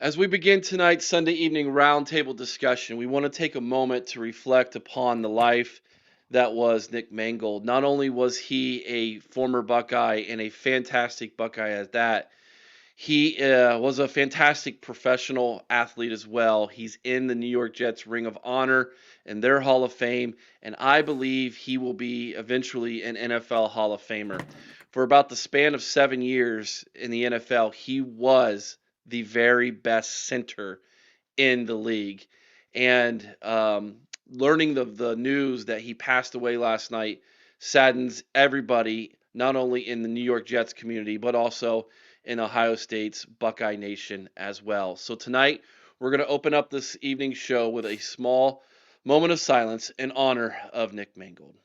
As we begin tonight's Sunday evening roundtable discussion, we want to take a moment to reflect upon the life that was Nick Mangold. Not only was he a former Buckeye and a fantastic Buckeye at that, he was a fantastic professional athlete as well. He's in the New York Jets Ring of Honor and their Hall of Fame, and I believe he will be eventually an NFL Hall of Famer. For about the span of 7 years in the NFL, he was the very best center in the league. And learning the news that he passed away last night saddens everybody, not only in the New York Jets community, but also in Ohio State's Buckeye Nation as well. So tonight, we're going to open up this evening's show with a small moment of silence in honor of Nick Mangold.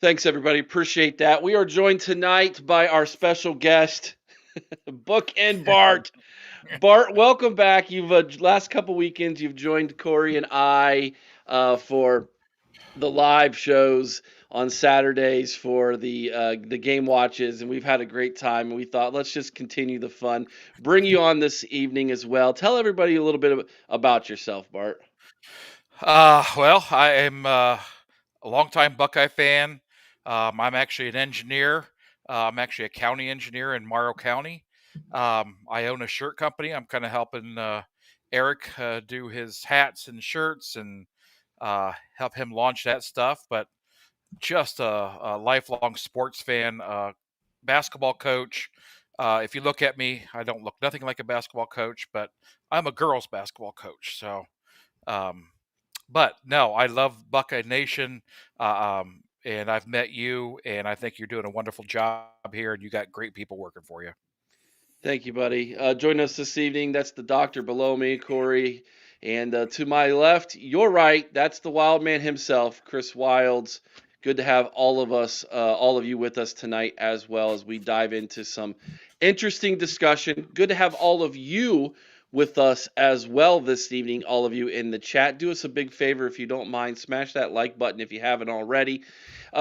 Thanks, everybody. Appreciate that. We are joined tonight by our special guest, Book and Bart. Bart, welcome back. You've last couple weekends you've joined Corey and I for the live shows on Saturdays for the game watches, and we've had a great time. And we thought let's just continue the fun. Bring you on this evening as well. Tell everybody a little bit about yourself, Bart. Well, I am a longtime Buckeye fan. I'm actually an engineer. I'm actually a county engineer in Morrow County. I own a shirt company. I'm kind of helping Eric do his hats and shirts and help him launch that stuff. But just a lifelong sports fan, basketball coach. If you look at me, I don't look nothing like a basketball coach, but I'm a girls' basketball coach. So. Um, but no, I love Buckeye Nation, and I've met you, and I think you're doing a wonderful job here, and you got great people working for you. Thank you, buddy. Joining us this evening, that's the doctor below me, Corey. And to my left, your right, that's the wild man himself, Chris Wilds. Good to have all of us, all of you with us tonight as well as we dive into some interesting discussion. Good to have all of you with us as well this evening, all of you in the chat. Do us a big favor if you don't mind. Smash that like button if you haven't already.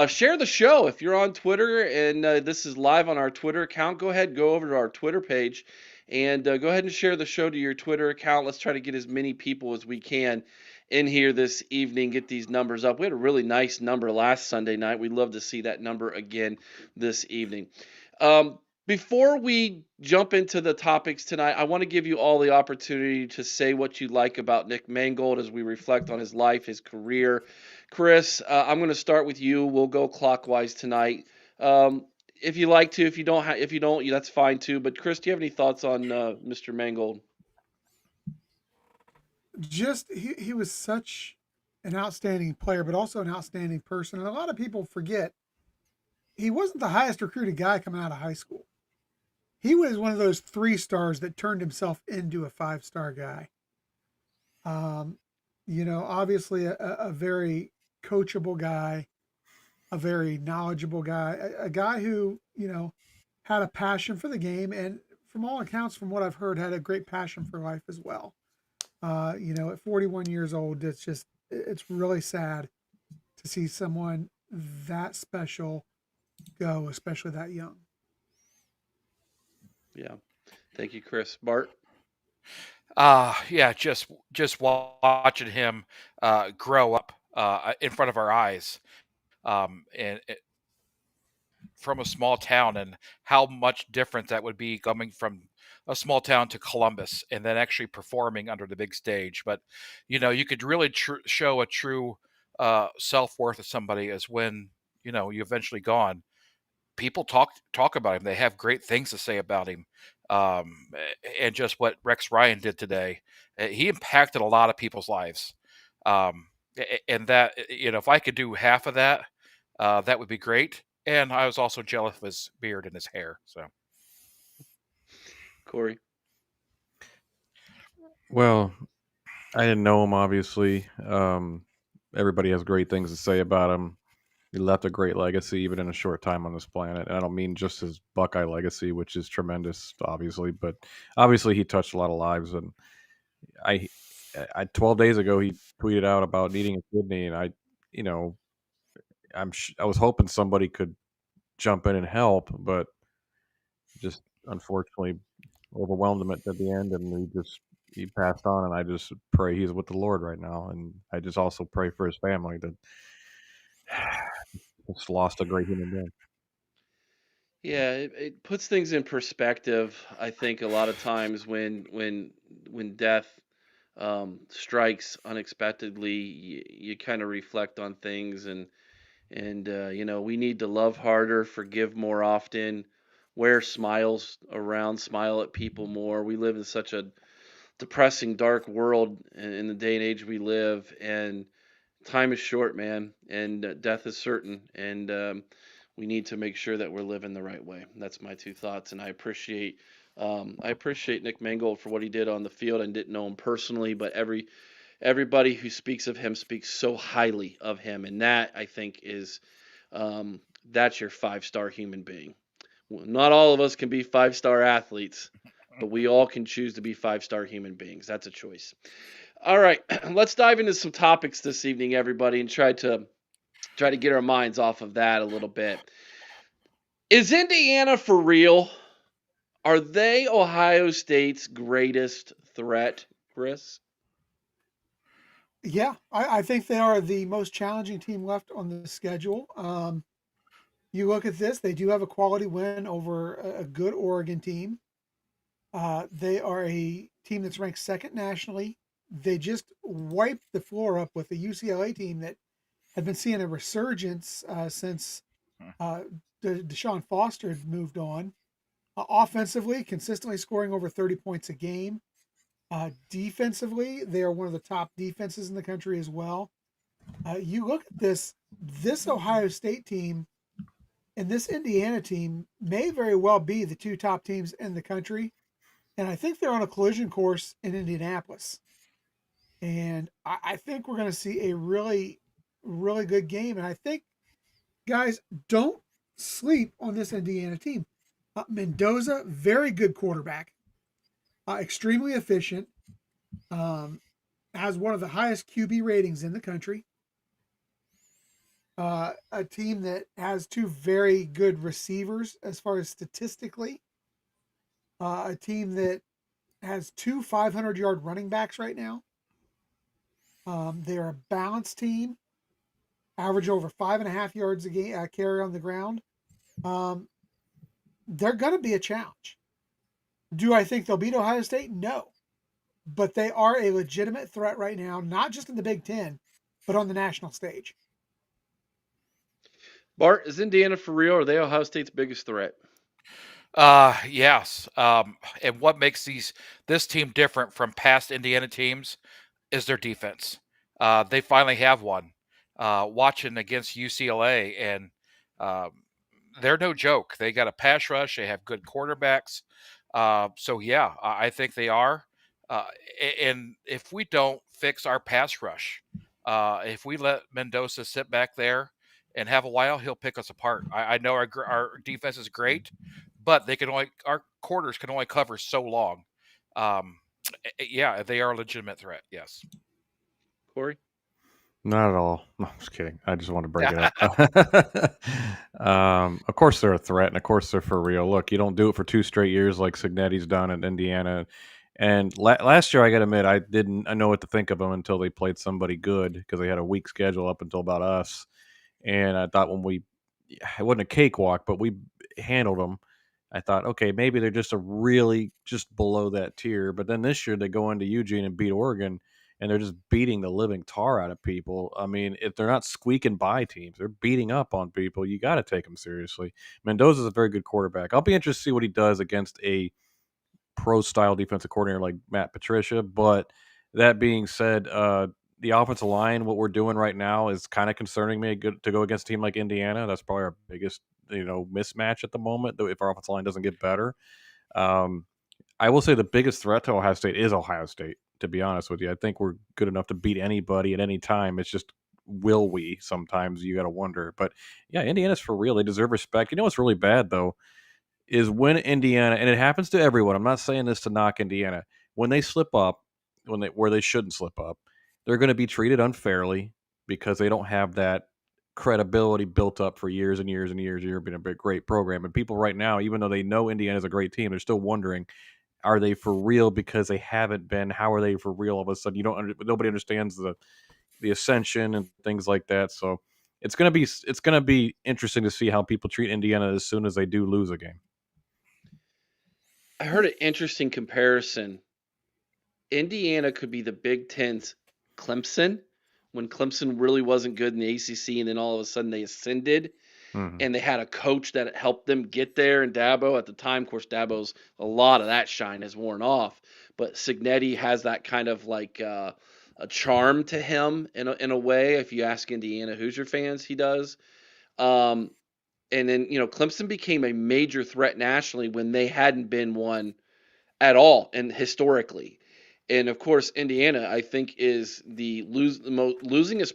Share the show if you're on Twitter and this is live on our Twitter account. Go ahead, go over to our Twitter page and go ahead and share the show to your Twitter account. Let's try to get as many people as we can in here this evening, get these numbers up. We had a really nice number last Sunday night. We'd love to see that number again this evening. Before we jump into the topics tonight, I want to give you all the opportunity to say what you like about Nick Mangold as we reflect on his life, his career. Chris, I'm going to start with you. We'll go clockwise tonight. If you like to, if you don't, that's fine too. But Chris, do you have any thoughts on Mr. Mangold? Just he was such an outstanding player, but also an outstanding person. And a lot of people forget he wasn't the highest recruited guy coming out of high school. He was one of those 3 stars that turned himself into a 5-star guy. Obviously a very coachable guy, a very knowledgeable guy, a guy who, had a passion for the game and from all accounts, from what I've heard, had a great passion for life as well. At 41 years old, it's really sad to see someone that special go, especially that young. Yeah. Thank you, Chris. Bart? Yeah, just watching him grow up in front of our eyes, and from a small town, and how much different that would be coming from a small town to Columbus, and then actually performing under the big stage. But you could really show a true self worth of somebody as when you eventually gone. People talk about him. They have great things to say about him. And just what Rex Ryan did today, he impacted a lot of people's lives. And that, if I could do half of that, that would be great. And I was also jealous of his beard and his hair. So, Corey? Well, I didn't know him, obviously. Everybody has great things to say about him. He left a great legacy, even in a short time on this planet. And I don't mean just his Buckeye legacy, which is tremendous, obviously, but obviously he touched a lot of lives. And I 12 days ago he tweeted out about needing a kidney, and I was hoping somebody could jump in and help, but just unfortunately overwhelmed him at the end, and he passed on. And I just pray he's with the Lord right now, and I just also pray for his family that just lost a great human being. Yeah, it puts things in perspective. I think a lot of times when death strikes unexpectedly, you kind of reflect on things, and we need to love harder, forgive more often, wear smiles around, smile at people more. We live in such a depressing, dark world in the day and age we live, and time is short, man, and death is certain, and we need to make sure that we're living the right way. That's my two thoughts, and I appreciate Nick Mangold for what he did on the field. I didn't know him personally, but everybody who speaks of him speaks so highly of him, and that I think is that's your five-star human being. Not all of us can be five-star athletes, but we all can choose to be five-star human beings. That's a choice. All right, let's dive into some topics this evening, everybody, and try to get our minds off of that a little bit. Is Indiana for real? Are they Ohio State's greatest threat, Chris? Yeah, I think they are the most challenging team left on the schedule. You look at this; they do have a quality win over a good Oregon team. They are a team that's ranked second nationally. They just wiped the floor up with the UCLA team that had been seeing a resurgence since Deshaun Foster had moved on. Offensively, consistently scoring over 30 points a game. Defensively, they are one of the top defenses in the country as well. You look at this Ohio State team and this Indiana team may very well be the two top teams in the country. And I think they're on a collision course in Indianapolis. And I think we're going to see a really, really good game. And I think, guys, don't sleep on this Indiana team. Mendoza, very good quarterback, extremely efficient, has one of the highest QB ratings in the country. A team that has two very good receivers as far as statistically. A team that has two 500-yard running backs right now. They are a balanced team, average over 5.5 yards a game, carry on the ground. They're going to be a challenge. Do I think they'll beat Ohio State? No. But they are a legitimate threat right now, not just in the Big Ten, but on the national stage. Bart, is Indiana for real? Or are they Ohio State's biggest threat? Yes. And what makes this team different from past Indiana teams is their defense. They finally have one. Watching against UCLA, and they're no joke. They got a pass rush. They have good quarterbacks. So yeah, I think they are. And if we don't fix our pass rush, if we let Mendoza sit back there and have a while, he'll pick us apart. I know our defense is great, but our quarters can only cover so long. Yeah, they are a legitimate threat. Yes. Corey? Not at all. No, I'm just kidding. I just want to break it up. Of course they're a threat, and of course they're for real. Look, you don't do it for 2 straight years like Signetti's done in Indiana. And last year, I got to admit, I know what to think of them until they played somebody good, because they had a weak schedule up until about us. And I thought it wasn't a cakewalk, but we handled them. I thought, okay, maybe they're just just below that tier. But then this year they go into Eugene and beat Oregon, and they're just beating the living tar out of people. I mean, if they're not squeaking by teams, they're beating up on people. You got to take them seriously. Mendoza's a very good quarterback. I'll be interested to see what he does against a pro-style defensive coordinator like Matt Patricia. But that being said, the offensive line, what we're doing right now is kind of concerning me to go against a team like Indiana. That's probably our biggest, mismatch at the moment, though, if our offensive line doesn't get better. I will say the biggest threat to Ohio State is Ohio State, to be honest with you. I think we're good enough to beat anybody at any time. It's just, will we? Sometimes you got to wonder. But yeah, Indiana's for real. They deserve respect. You know what's really bad, though, is when Indiana, and it happens to everyone, I'm not saying this to knock Indiana, when they slip up, where they shouldn't slip up. They're going to be treated unfairly because they don't have that credibility built up for years and years and years. You're being a great program, and people right now, even though they know Indiana's a great team, they're still wondering, are they for real? Because they haven't been. How are they for real? All of a sudden, nobody understands the ascension and things like that. So it's gonna be interesting to see how people treat Indiana as soon as they do lose a game. I heard an interesting comparison. Indiana could be the Big Ten's Clemson when Clemson really wasn't good in the ACC, and then all of a sudden they ascended. And they had a coach that helped them get there. And Dabo at the time, of course, Dabo's a lot of that shine has worn off. But Cignetti has that kind of like a charm to him in a way. If you ask Indiana Hoosier fans, he does. And then Clemson became a major threat nationally when they hadn't been one at all, and historically. And of course, Indiana, I think, is the losingest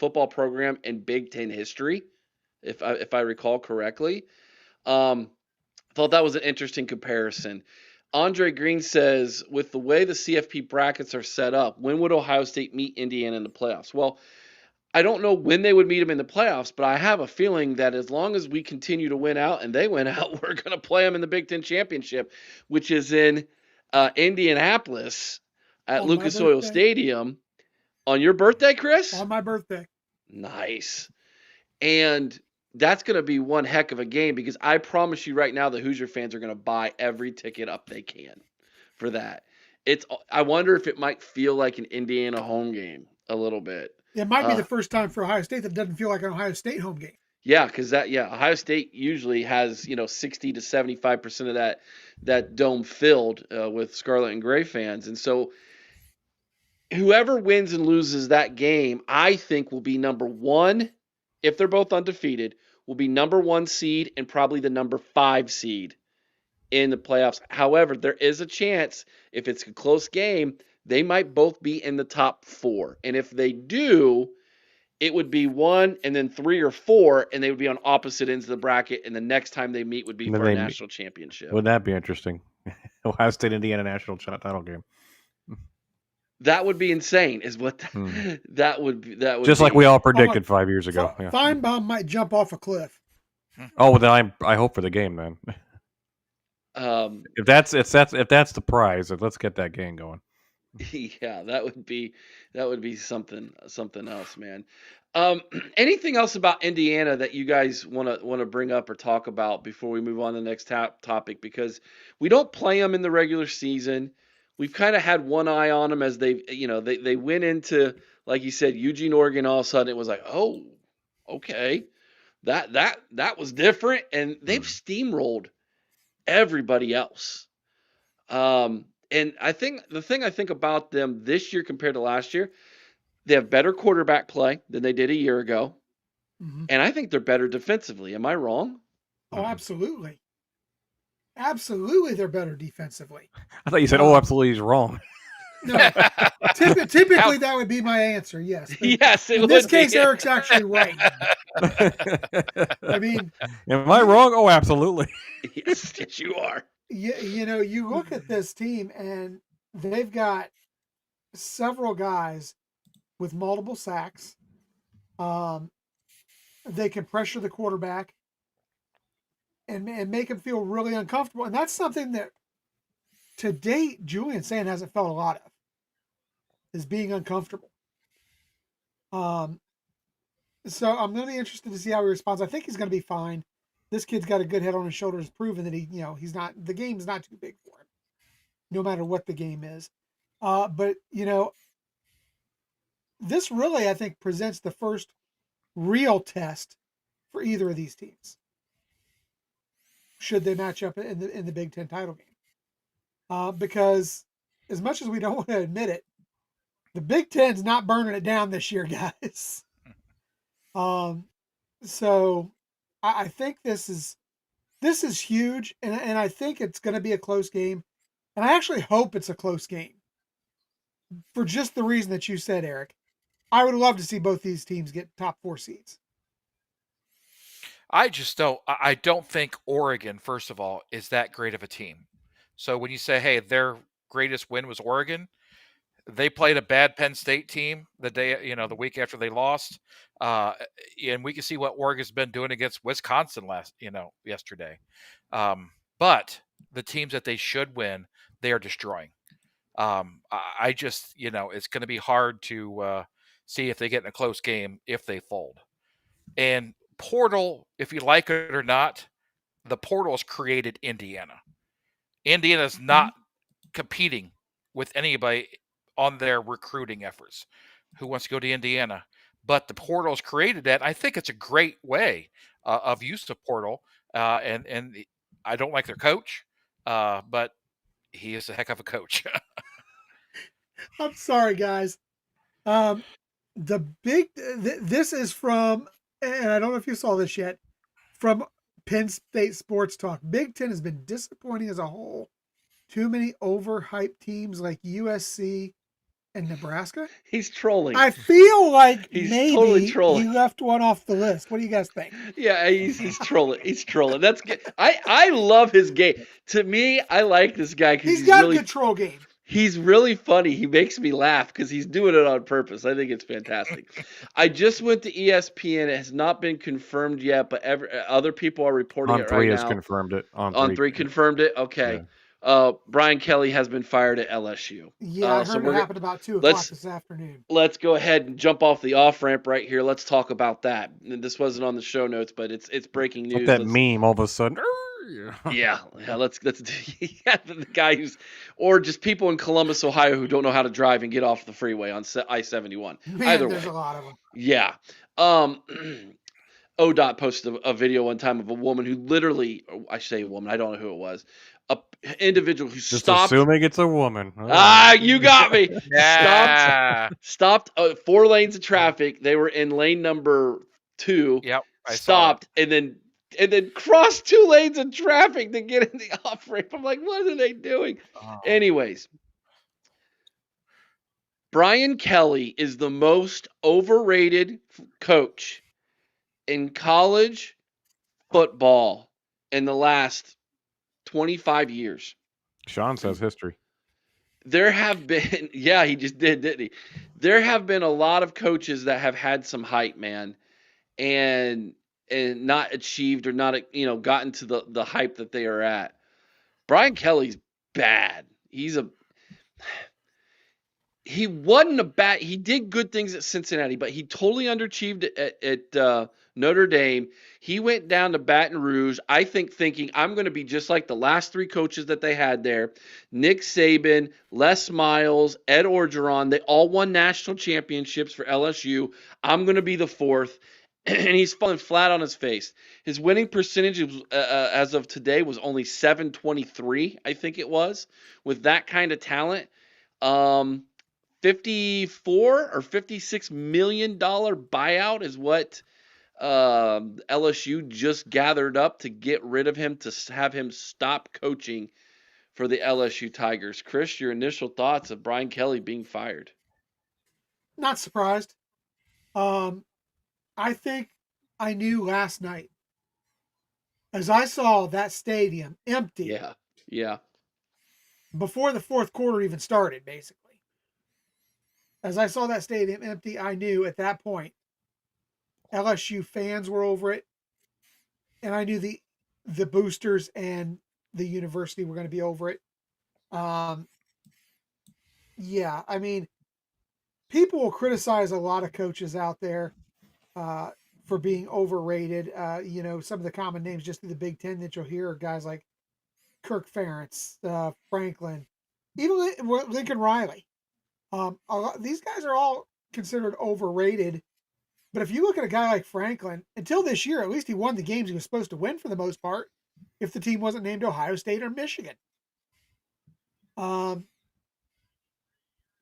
football program in Big Ten history, if I recall correctly. Thought that was an interesting comparison. Andre Green says, with the way the CFP brackets are set up, when would Ohio State meet Indiana in the playoffs? Well, I don't know when they would meet them in the playoffs, but I have a feeling that as long as we continue to win out and they win out, we're going to play them in the Big Ten Championship, which is in Indianapolis at Lucas Oil Stadium. On your birthday, Chris? On my birthday. Nice. And that's going to be one heck of a game, because I promise you right now the Hoosier fans are going to buy every ticket up they can for that. I wonder if it might feel like an Indiana home game a little bit. It might be the first time for Ohio State that doesn't feel like an Ohio State home game. Yeah, because Ohio State usually has 60 to 75% of that dome filled with Scarlet and Gray fans, and so whoever wins and loses that game, I think, will be number one. If they're both undefeated, will be number 1 seed and probably the number 5 seed in the playoffs. However, there is a chance, if it's a close game, they might both be in the top 4. And if they do, it would be 1 and then 3 or 4, and they would be on opposite ends of the bracket, and the next time they meet would be for a national championship. Wouldn't that be interesting? Ohio State, Indiana national title game. That would be insane, is what that would be. Just like we all predicted 5 years ago. Feinbaum might jump off a cliff. Oh, well, then I hope for the game then. If that's the prize, let's get that game going. Yeah, that would be something else, man. Anything else about Indiana that you guys want to bring up or talk about before we move on to the next topic? Because we don't play them in the regular season. We've kind of had one eye on them as they went into, like you said, Eugene, Oregon. All of a sudden, it was like, oh, okay, that was different, and they've steamrolled everybody else. And I think the thing I think about them this year compared to last year, they have better quarterback play than they did a year ago, and I think they're better defensively. Am I wrong? Oh, absolutely. Absolutely, they're better defensively. I thought you said, "Oh, absolutely, he's wrong." No, typically that would be my answer. Yes. Yes. In this case, Eric's actually right. I mean, am I wrong? Oh, absolutely. Yes, you are. You look at this team, and they've got several guys with multiple sacks. They can pressure the quarterback and make him feel really uncomfortable. And that's something that, to date, Julian Sand hasn't felt a lot of, is being uncomfortable. So I'm going to be interested to see how he responds. I think he's going to be fine. This kid's got a good head on his shoulders, proven that he's not, the game's not too big for him, no matter what the game is. But this really, I think, presents the first real test for either of these teams, should they match up in the Big Ten title game. Because as much as we don't want to admit it, the Big Ten's not burning it down this year, guys. So I think this is huge, and I think it's going to be a close game, and I actually hope it's a close game for just the reason that you said, Eric. I would love to see both these teams get top 4 seeds. I don't think Oregon, first of all, is that great of a team. So when you say, hey, their greatest win was Oregon, they played a bad Penn State team the week after they lost, and we can see what Oregon's been doing against Wisconsin yesterday. But the teams that they should win, they are destroying. I just, it's going to be hard to see if they get in a close game if they fold. And portal, if you like it or not, the portal has created Indiana. Indiana's not competing with anybody on their recruiting efforts who wants to go to Indiana. But the portal's created that. I think it's a great way of use of portal. And I don't like their coach, but he is a heck of a coach. I'm sorry, guys. This is from, and I don't know if you saw this yet, from Penn State Sports Talk. Big Ten has been disappointing as a whole. Too many overhyped teams like USC and Nebraska. He's trolling. I feel like He's maybe totally trolling. he left one off the list. What do you guys think? Yeah, he's trolling. He's trolling. That's good. I love his game. To me, I like this guy because He's got really, a good troll game. He's really funny. He makes me laugh because he's doing it on purpose. I think it's fantastic. I just went to ESPN. It has not been confirmed yet, but other people are reporting On it three right has now. confirmed it. On three confirmed it. Okay. Brian Kelly has been fired at LSU. Yeah, I heard it happened about 2 o'clock this afternoon. Let's go ahead and jump off the off ramp right here. Let's talk about that. And this wasn't on the show notes, but it's breaking news. Like that meme all of a sudden. Yeah. Let's do the guy or just people in Columbus, Ohio, who don't know how to drive and get off the freeway on I-71. Either there's way, a lot of them. Yeah. ODOT posted a video one time of a woman who literally, I say a woman, I don't know who it was, a individual who Just stopped. assuming it's a woman. You got me. Yeah. Stopped 4 lanes of traffic. They were in lane number 2. Yep. I Stopped and then crossed 2 lanes of traffic to get in the off ramp. I'm like, what are they doing? Oh. Anyways, Brian Kelly is the most overrated coach in college football in the last 25 years. Sean says history. There have been, yeah, he just did, didn't he? There have been a lot of coaches that have had some hype, man, and not achieved or not, gotten to the hype that they are at. Brian Kelly's bad. He wasn't a bad. He did good things at Cincinnati, but he totally underachieved at Notre Dame. He went down to Baton Rouge, I think, thinking I'm going to be just like the last 3 coaches that they had there. Nick Saban, Les Miles, Ed Orgeron. They all won national championships for LSU. I'm going to be the 4th. And he's falling flat on his face. His winning percentage as of today was only .723, I think it was, with that kind of talent. 54 or $56 million buyout is what LSU just gathered up to get rid of him, to have him stop coaching for the LSU Tigers. Chris, your initial thoughts of Brian Kelly being fired? Not surprised. I think I knew last night as I saw that stadium empty. Yeah. Before the 4th quarter even started, basically. As I saw that stadium empty, I knew at that point LSU fans were over it, and I knew the boosters and the university were going to be over it. Yeah, I mean, people will criticize a lot of coaches out there for being overrated. Some of the common names just through the Big Ten that you'll hear are guys like Kirk Ferentz, Franklin, even Lincoln Riley. These guys are all considered overrated. But if you look at a guy like Franklin, until this year, at least he won the games he was supposed to win for the most part, if the team wasn't named Ohio State or Michigan.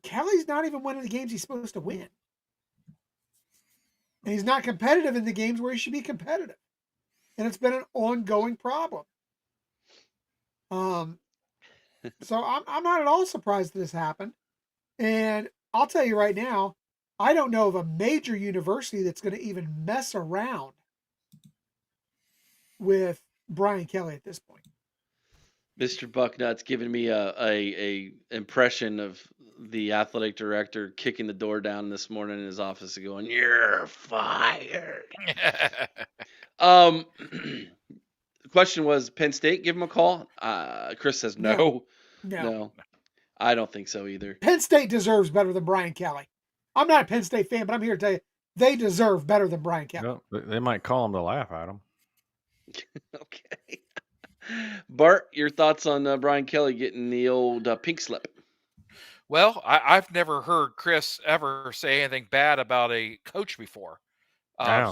Kelly's not even winning the games he's supposed to win. And he's not competitive in the games where he should be competitive. And it's been an ongoing problem. So I'm not at all surprised that this happened. And I'll tell you right now, I don't know of a major university that's going to even mess around with Brian Kelly at this point. Mr. Bucknut's giving me a impression of the athletic director kicking the door down this morning in his office and going, "You're fired." The question was, Penn State give him a call? Chris says no. No, I don't think so either. Penn State deserves better than Brian Kelly. I'm not a Penn State fan, but I'm here to tell you they deserve better than Brian Kelly. No, they might call him to laugh at him. Okay. Bart, your thoughts on Brian Kelly getting the old pink slip? Well, I've never heard Chris ever say anything bad about a coach before.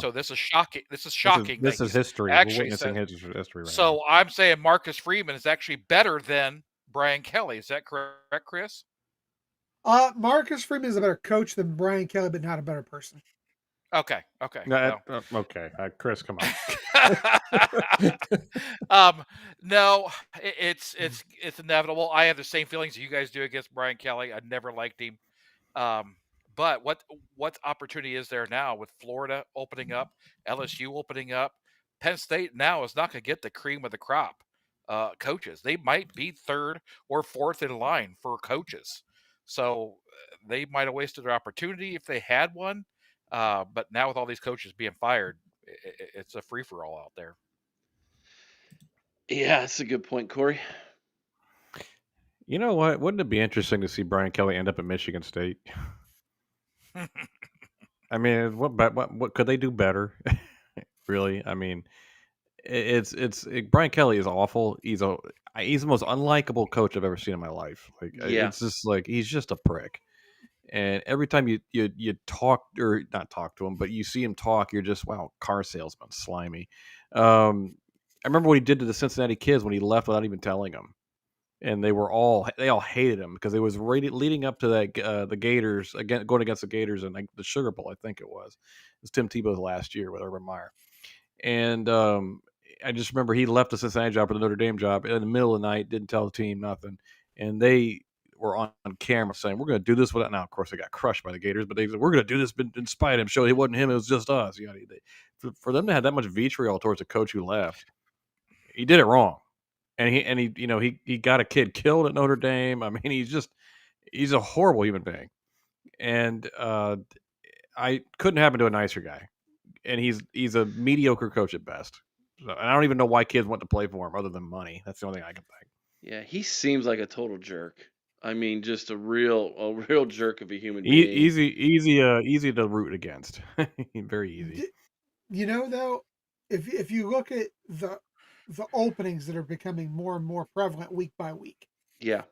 So this is shocking. This is shocking. This is history. We're witnessing history right now. So I'm saying Marcus Freeman is actually better than Brian Kelly. Is that correct, Chris? Marcus Freeman is a better coach than Brian Kelly, but not a better person. Okay. No, okay. Chris, come on. No, it's inevitable. I have the same feelings you guys do against Brian Kelly. I never liked him. But what opportunity is there now with Florida opening up, LSU opening up? Penn State now is not going to get the cream of the crop coaches. They might be third or fourth in line for coaches. So they might have wasted their opportunity if they had one. But now with all these coaches being fired, it's a free-for-all out there. Yeah, that's a good point, Corey. You know what? Wouldn't it be interesting to see Brian Kelly end up at Michigan State? I mean, what could they do better? Really? I mean, Brian Kelly is awful. He's the most unlikable coach I've ever seen in my life. Like, it's just like he's just a prick. And every time you talk or not talk to him, but you see him talk, you're just, wow, car salesman, slimy. I remember what he did to the Cincinnati kids when he left without even telling them, and they all hated him because it was leading up to that the Gators going against the Gators and the Sugar Bowl, I think it was Tim Tebow's last year with Urban Meyer, and I just remember he left the Cincinnati job for the Notre Dame job in the middle of the night, didn't tell the team nothing, and they were on camera saying, we're going to do this without. Now, of course, they got crushed by the Gators, but they said, we're going to do this in spite of him. Show it wasn't him, it was just us. You know, for them to have that much vitriol towards a coach who left, he did it wrong. And he got a kid killed at Notre Dame. I mean, he's a horrible human being. And I couldn't happen to a nicer guy. And he's a mediocre coach at best. So, and I don't even know why kids want to play for him other than money. That's the only thing I can think. Yeah, he seems like a total jerk. I mean, just a real jerk of a human being. Easy to root against. Very easy. You know, though, if you look at the openings that are becoming more and more prevalent week by week. Yeah.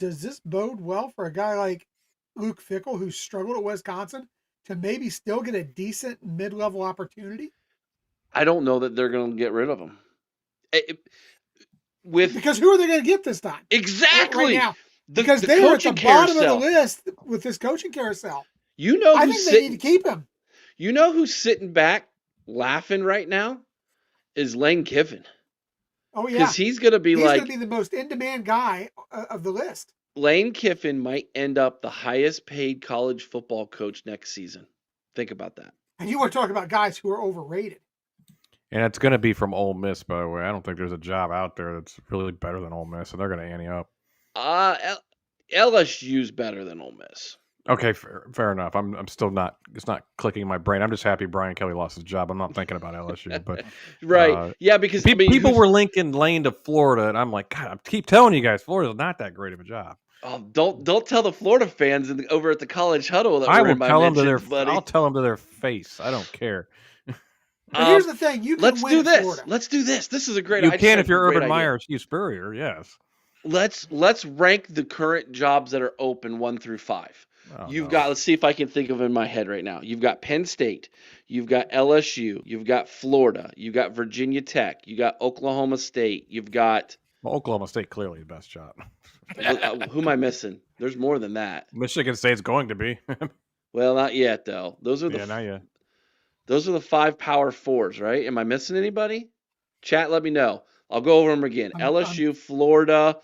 Does this bode well for a guy like Luke Fickell, who struggled at Wisconsin, to maybe still get a decent mid-level opportunity? I don't know that they're going to get rid of him. Because who are they going to get this time? Exactly. Right now. Because they were at the bottom of the list with this coaching carousel. I think they need to keep him. You know who's sitting back laughing right now? Is Lane Kiffin. Oh, yeah. Because he's going to be going to be the most in-demand guy of the list. Lane Kiffin might end up the highest paid college football coach next season. Think about that. And you want to talk about guys who are overrated. And it's going to be from Ole Miss, by the way. I don't think there's a job out there that's really better than Ole Miss, and they're going to ante up. LSU's better than Ole Miss. Okay, fair enough. I'm still not. It's not clicking in my brain. I'm just happy Brian Kelly lost his job. I'm not thinking about LSU, but right, yeah, because people were linking Lane to Florida, and I'm like, God, I keep telling you guys, Florida's not that great of a job. Oh, don't tell the Florida fans over at the College Huddle that I will tell them to their. I'll tell them to their face. I don't care. But here's the thing: you can let's win do this. Florida. Let's do this. This is a great. You can if you're Urban Meyer or Steve Spurrier. Yes. Let's rank the current jobs that are open 1 through 5. You've got. Let's see if I can think of it in my head right now. You've got Penn State. You've got LSU. You've got Florida. You've got Virginia Tech. You got Oklahoma State. You've got. Well, Oklahoma State clearly the best job. Who am I missing? There's more than that. Michigan State's going to be. Well, not yet though. Those are not yet. Those are the 5 Power 4s, right? Am I missing anybody? Chat, let me know. I'll go over them again. LSU, Florida,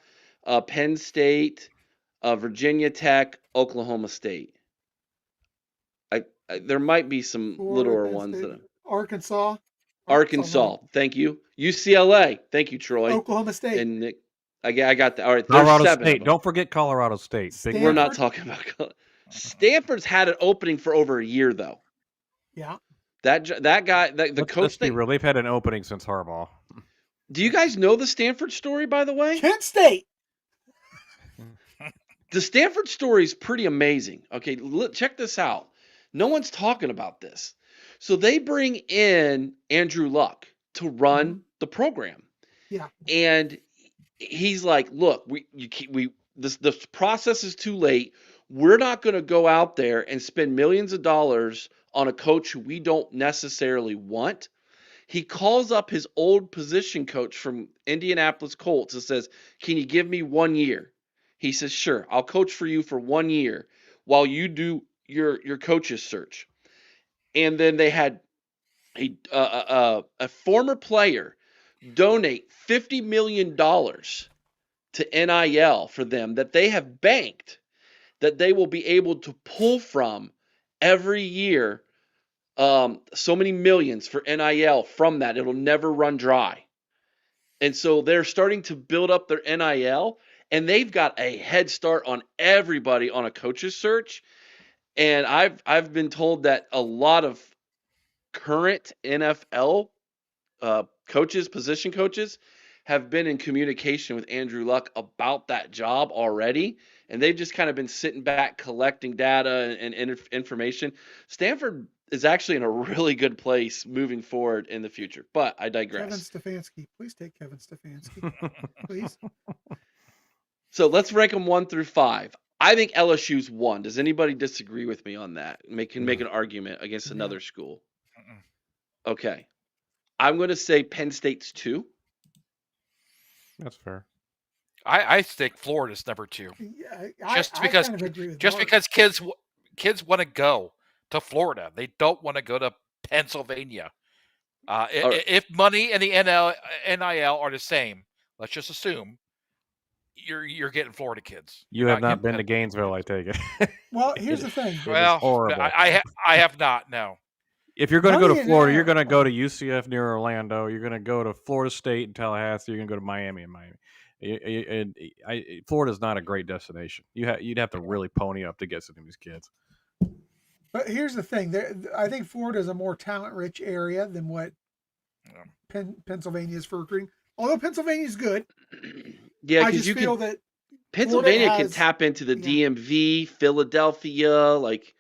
Penn State, Virginia Tech, Oklahoma State. There might be some littler ones. Arkansas. Thank you. UCLA. Thank you, Troy. Oklahoma State. And Nick. I got that. All right, there's Colorado 7 of State. them. Don't forget Colorado State. Big Stanford. We're not talking about Stanford's had an opening for over a year though. Yeah. That guy, the Let's coach. be real. They've had an opening since Harbaugh. Do you guys know the Stanford story, by the way? Kent State. The Stanford story is pretty amazing. Okay, check this out. No one's talking about this. So they bring in Andrew Luck to run the program. Yeah. And he's like, "Look, this process is too late. We're not going to go out there and spend millions of dollars on a coach who we don't necessarily want." He calls up his old position coach from Indianapolis Colts and says, "Can you give me 1 year?" He says, "Sure, I'll coach for you for 1 year while you do your coach's search." And then they had a former player donate $50 million to NIL for them that they have banked, that they will be able to pull from every year, so many millions for NIL from that. It'll never run dry. And so they're starting to build up their NIL, and they've got a head start on everybody on a coach's search. And I've been told that a lot of current NFL coaches, position coaches, have been in communication with Andrew Luck about that job already, and they've just kind of been sitting back collecting data and information. Stanford is actually in a really good place moving forward in the future, but I digress. Kevin Stefanski. Please take Kevin Stefanski. Please. So let's rank them 1 through 5. I think LSU's 1. Does anybody disagree with me on that? Make an argument against another school. Okay. I'm going to say Penn State's 2. That's fair. I think Florida's number 2. Yeah, Just I because kind of agree with just Bart. because kids want to go to Florida, they don't want to go to Pennsylvania. If money and the NIL are the same, let's just assume you're getting Florida kids. You have not been to Gainesville, I take it. Well, here's the thing. Well, horrible. I have not. No. If you're going to go to Money and Florida, you're NIL. going to go to UCF near Orlando. You're going to go to Florida State and Tallahassee. You're going to go to Miami and Miami. Florida's not a great destination. You'd have to really pony up to get some of these kids. But here's the thing. I think Florida is a more talent-rich area than what Pennsylvania is for recruiting. Although Pennsylvania is good, Yeah, I because just feel that Pennsylvania Florida can tap into the DMV, Philadelphia. Like,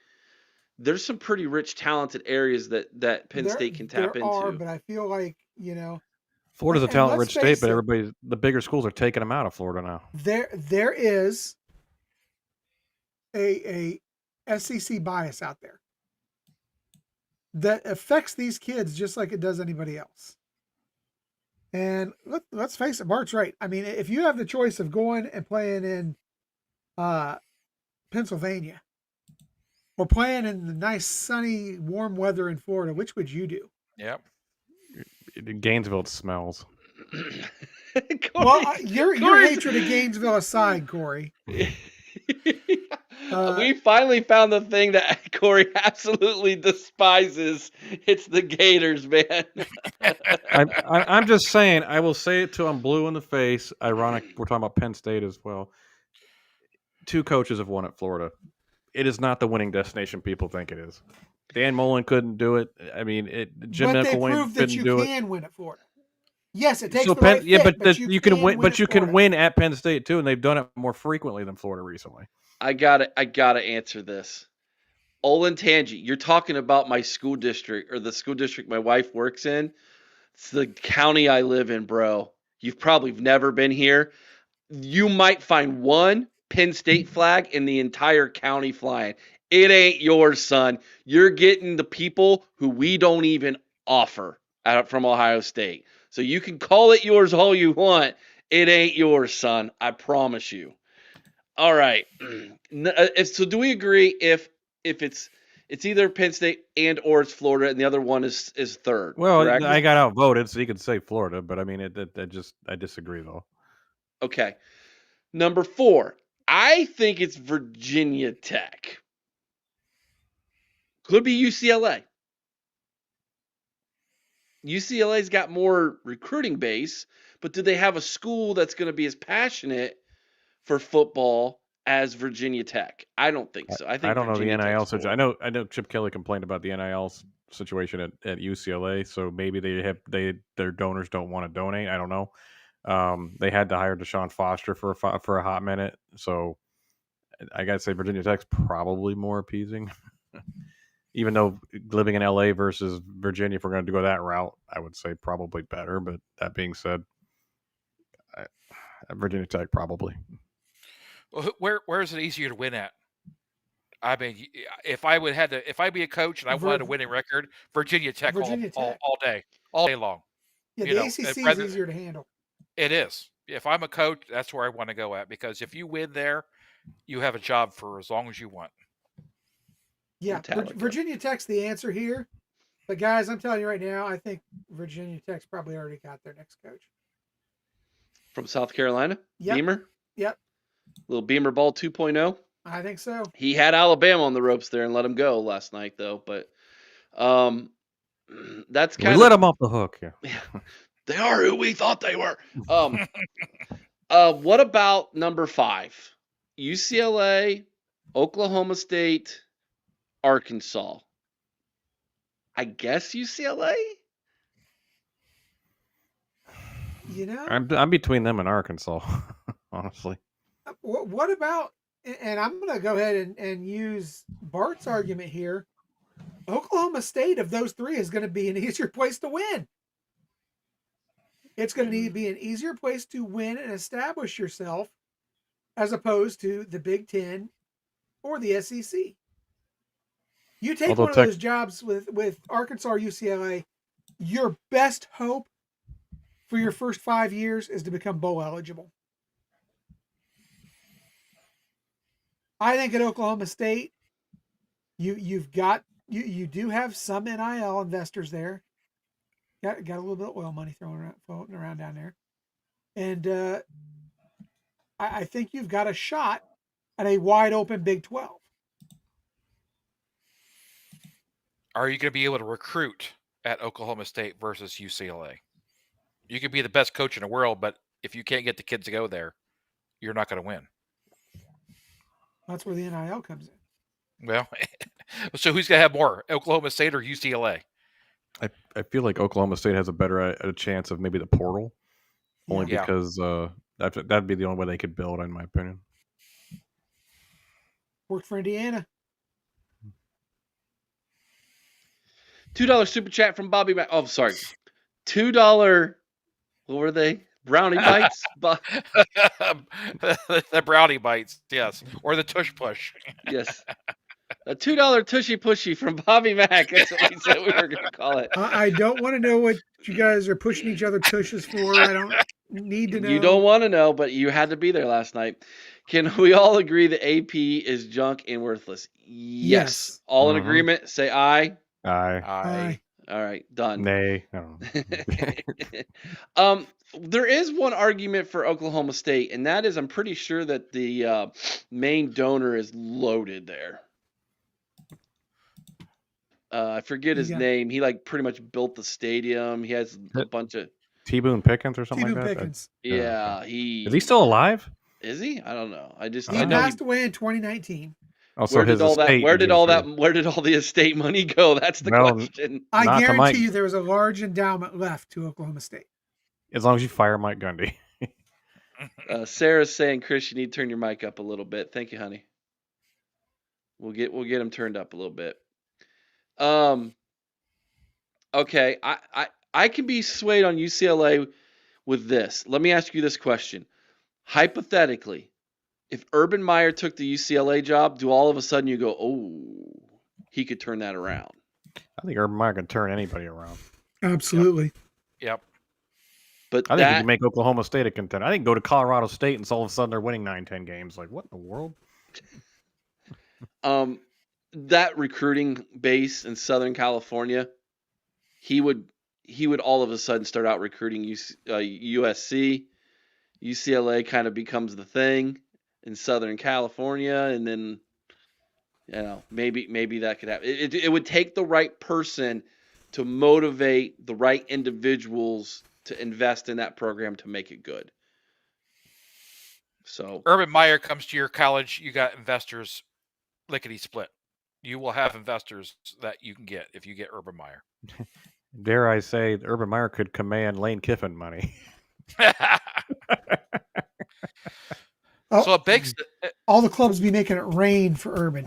there's some pretty rich, talented areas that Penn State can tap into. Are, but I feel like Florida's a and talent-rich let's state, face but it, the bigger schools are taking them out of Florida now. there is a SEC bias out there that affects these kids just like it does anybody else. And let's face it, Bart's right. I mean, if you have the choice of going and playing in Pennsylvania or playing in the nice, sunny, warm weather in Florida, which would you do? Yep. Gainesville smells. Well, your hatred of Gainesville aside, Corey. We finally found the thing that Corey absolutely despises. It's the Gators, man. I'm just saying. I will say it till I'm blue in the face. Ironic. We're talking about Penn State as well. 2 coaches have won at Florida. It is not the winning destination people think it is. Dan Mullen couldn't do it. I mean, Jim But they McElwain proved that couldn't you do it. can win at Florida. Yes, it takes So the right fit, but you can win. But you can Florida. win at Penn State too, and they've done it more frequently than Florida recently. I gotta answer this. Olentangy, you're talking about my school district or the school district my wife works in. It's the county I live in, bro. You've probably never been here. You might find one Penn State flag in the entire county flying. It ain't yours, son. You're getting the people who we don't even offer out from Ohio State. So you can call it yours all you want. It ain't yours, son. I promise you. All right. So do we agree if it's either Penn State and or it's Florida and the other one is third? Well, correct? I got outvoted, so you could say Florida, but I mean, I disagree though. Okay. Number 4, I think it's Virginia Tech. Could be UCLA. UCLA's got more recruiting base, but do they have a school that's going to be as passionate for football as Virginia Tech? I don't think so. I I think don't know the Virginia NIL Tech's situation. more. I know Chip Kelly complained about the NIL situation at UCLA, so maybe their donors don't want to donate. I don't know. They had to hire Deshaun Foster for a hot minute, so I gotta say Virginia Tech's probably more appeasing. Even though living in LA versus Virginia, if we're going to go that route, I would say probably better. But that being said, Virginia Tech probably. Well, where is it easier to win at? I mean, if I'd be a coach and I wanted a winning record, Virginia Tech, Virginia Tech. all day long. Yeah, You the know, ACC is easier to handle. It is. If I'm a coach, that's where I want to go at, because if you win there, you have a job for as long as you want. Yeah, Virginia Tech's the answer here. But guys, I'm telling you right now, I think Virginia Tech's probably already got their next coach. From South Carolina? Yep. Beamer? Yep. Little Beamer Ball 2.0? I think so. He had Alabama on the ropes there and let him go last night, though. But that's kind of... We let him off the hook, yeah. They are who we thought they were. What about number 5? UCLA, Oklahoma State, Arkansas. I guess UCLA? You know? I'm between them and Arkansas, honestly. What about, and I'm going to go ahead and use Bart's argument here, Oklahoma State of those three is going to be an easier place to win. It's going to be an easier place to win and establish yourself as opposed to the Big Ten or the SEC. You take one of those jobs with Arkansas or UCLA, your best hope for your first 5 years is to become bowl eligible. I think at Oklahoma State, you do have some NIL investors there. Got a little bit of oil money floating around down there. And I think you've got a shot at a wide open Big 12. Are you going to be able to recruit at Oklahoma State versus UCLA? You could be the best coach in the world, but if you can't get the kids to go there, you're not going to win. That's where the NIL comes in. Well, so who's going to have more, Oklahoma State or UCLA? I feel like Oklahoma State has a better chance of maybe the portal, only because that'd be the only way they could build, in my opinion. Worked for Indiana. $2 super chat from Bobby Mac. Oh, sorry. $2. What were they? Brownie bites? The brownie bites, yes. Or the tush push. Yes. A $2 tushy pushy from Bobby Mac. That's what we said we were going to call it. I don't want to know what you guys are pushing each other tushes for. I don't need to know. You don't want to know, but you had to be there last night. Can we all agree that AP is junk and worthless? Yes. All in agreement? Say aye. Aye. All right, done. Nay. I don't know. There is one argument for Oklahoma State, and that is I'm pretty sure that the main donor is loaded there. I forget his name. He pretty much built the stadium. He has a bunch of T. Boone Pickens or something like that. Pickens. Yeah, is he still alive? Is he? I don't know. He passed away in 2019. Also, where did all the estate money go? That's the question. I guarantee you there was a large endowment left to Oklahoma State. As long as you fire Mike Gundy. Sarah's saying, Chris, you need to turn your mic up a little bit. Thank you, honey. We'll get him turned up a little bit. Okay, I can be swayed on UCLA with this. Let me ask you this question. Hypothetically, if Urban Meyer took the UCLA job, do all of a sudden you go, oh, he could turn that around? I think Urban Meyer can turn anybody around. Absolutely. Yep. But I think he can make Oklahoma State a contender. I think go to Colorado State and all of a sudden they're winning 9-10 games. Like, what in the world? That recruiting base in Southern California, he would all of a sudden start out recruiting USC. UCLA kind of becomes the thing in Southern California, and then maybe that could happen. It would take the right person to motivate the right individuals to invest in that program to make it good. So Urban Meyer comes to your college, you got investors lickety split. You will have investors that you can get if you get Urban Meyer. Dare I say, Urban Meyer could command Lane Kiffin money. Oh, So it begs all the clubs be making it rain for Urban.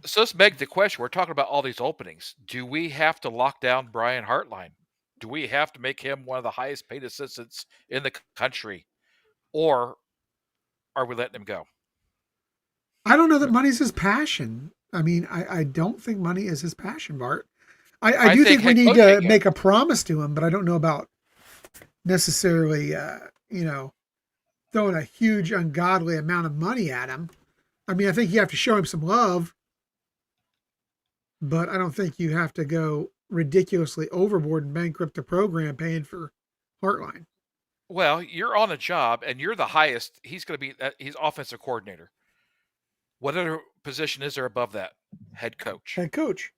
so this begs the question. We're talking about all these openings. Do we have to lock down Brian Hartline? Do we have to make him one of the highest paid assistants in the country? Or are we letting him go? I don't know that money's his passion. I mean, I don't think money is his passion, Bart. I do think we need to make a promise to him, but I don't know about necessarily, throwing a huge, ungodly amount of money at him. I mean, I think you have to show him some love, but I don't think you have to go ridiculously overboard and bankrupt the program paying for Heartline. Well, you're on a job and you're the highest. He's going to be, he's offensive coordinator. What other position is there above that? Head coach. Head coach.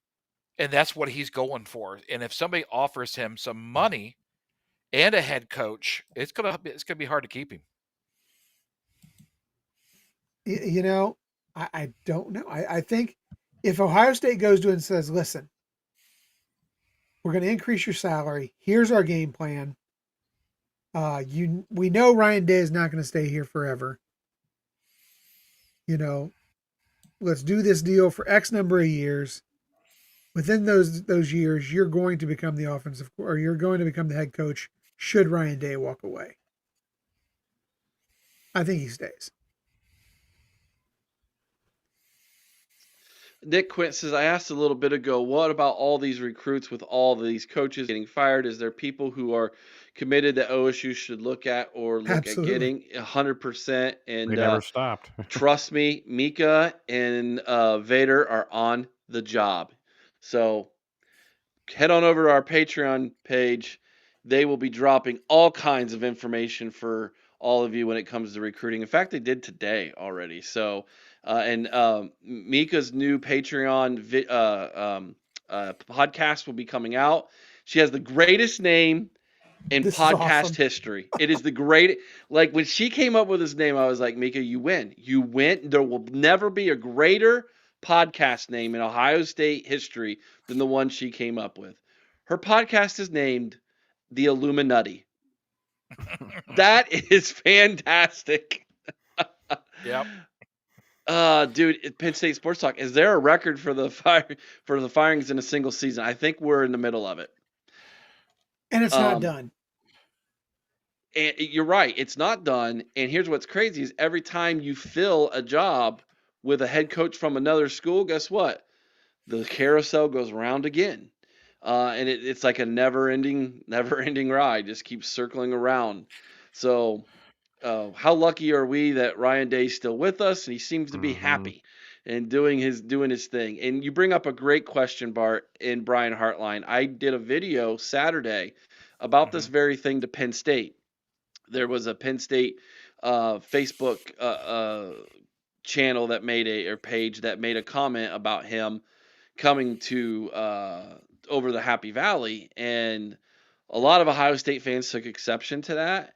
And that's what he's going for. And if somebody offers him some money and a head coach, it's gonna be hard to keep him. I don't know. I think if Ohio State goes to it and says, listen, we're going to increase your salary. Here's our game plan. We know Ryan Day is not going to stay here forever. Let's do this deal for X number of years. Within those years, you're going to become the offensive, or you're going to become the head coach should Ryan Day walk away. I think he stays. Nick Quint says, I asked a little bit ago, what about all these recruits with all these coaches getting fired? Is there people who are committed that OSU should look at or look Absolutely. at getting 100%? And They never stopped. Trust me, Mika and Vader are on the job. So head on over to our Patreon page. They will be dropping all kinds of information for all of you when it comes to recruiting. In fact, they did today already. So, and Mika's new Patreon podcast will be coming out. She has the greatest name in podcast awesome. history. It is the great. Like when she came up with this name, I was like, Mika, you win. You win. There will never be a greater podcast name in Ohio State history than the one she came up with. Her podcast is named The Illuminati. That is fantastic. Yep. Dude, Penn State Sports Talk. Is there a record for the firings in a single season? I think we're in the middle of it. And it's not done. And you're right, it's not done. And here's what's crazy is every time you fill a job with a head coach from another school, guess what? The carousel goes around again. And it's like a never-ending ride. Just keeps circling around. So how lucky are we that Ryan Day's still with us, and he seems to be happy and doing his thing. And you bring up a great question, Bart, in Brian Hartline. I did a video Saturday about this very thing to Penn State. There was a Penn State Facebook channel that made page that made a comment about him coming to over the Happy Valley, and a lot of Ohio State fans took exception to that.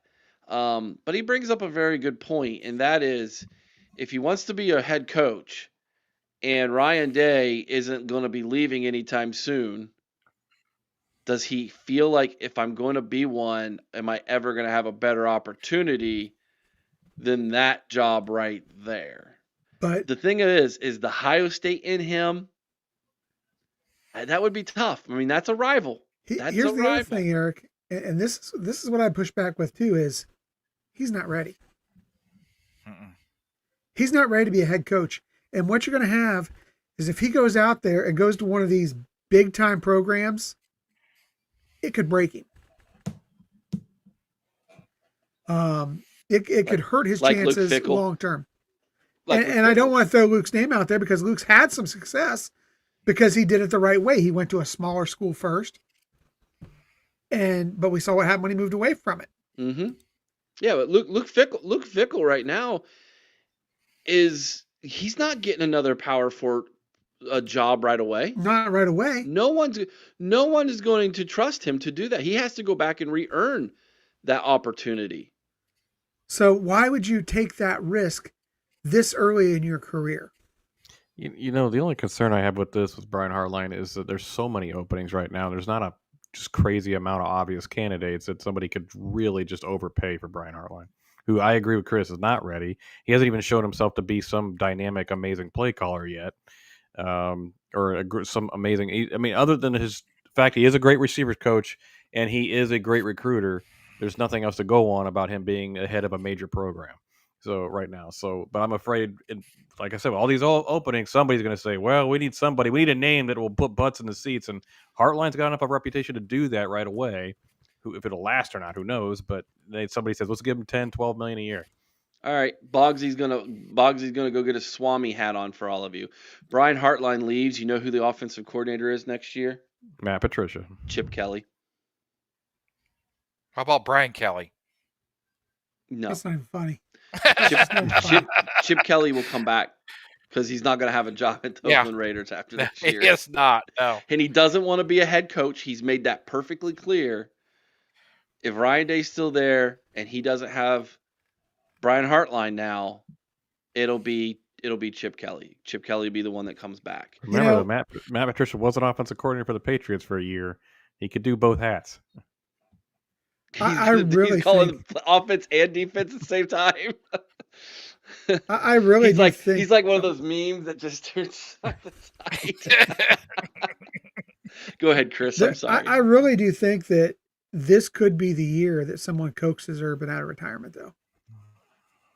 But he brings up a very good point, and that is, if he wants to be a head coach, and Ryan Day isn't going to be leaving anytime soon, does he feel like if I'm going to be one, am I ever going to have a better opportunity than that job right there? But the thing is the Ohio State in him, that would be tough. I mean, that's a rival. Here's the other thing, Eric, and this is what I push back with too, is he's not ready. He's not ready to be a head coach. And what you're going to have is if he goes out there and goes to one of these big time programs, it could break him. It could hurt his chances long term. And I don't want to throw Luke's name out there because Luke's had some success because he did it the right way. He went to a smaller school first, but we saw what happened when he moved away from it. Mm-hmm. Yeah, but Luke Fickell right now he's not getting another Power 4 a job right away. Not right away. No one is going to trust him to do that. He has to go back and re-earn that opportunity. So why would you take that risk this early in your career? You know, the only concern I have with this with Brian Hartline is that there's so many openings right now. There's not a just crazy amount of obvious candidates that somebody could really just overpay for Brian Hartline, who I agree with Chris is not ready. He hasn't even shown himself to be some dynamic, amazing play caller yet, some amazing. I mean, other than his fact he is a great receivers coach and he is a great recruiter, there's nothing else to go on about him being ahead of a major program. So right now, but I'm afraid, like I said, with all these openings, somebody's going to say, "Well, we need somebody. We need a name that will put butts in the seats." And Hartline's got enough of a reputation to do that right away. If it'll last or not, who knows? But somebody says, "Let's give him 10, 12 million a year." All right, Bogsy's gonna go get a Swami hat on for all of you. Brian Hartline leaves. You know who the offensive coordinator is next year? Matt Patricia. Chip Kelly. How about Brian Kelly? No. That's not even funny. Chip Kelly will come back because he's not going to have a job at the Oakland Raiders after this year. He is not. No. And he doesn't want to be a head coach. He's made that perfectly clear. If Ryan Day's still there and he doesn't have Brian Hartline now, it'll be Chip Kelly. Chip Kelly will be the one that comes back. Remember, Matt Patricia was an offensive coordinator for the Patriots for a year. He could do both hats. He's calling offense and defense at the same time. I really think he's like one of those memes that just turns on the side. Go ahead, Chris. I'm sorry. I really do think that this could be the year that someone coaxes Urban out of retirement, though.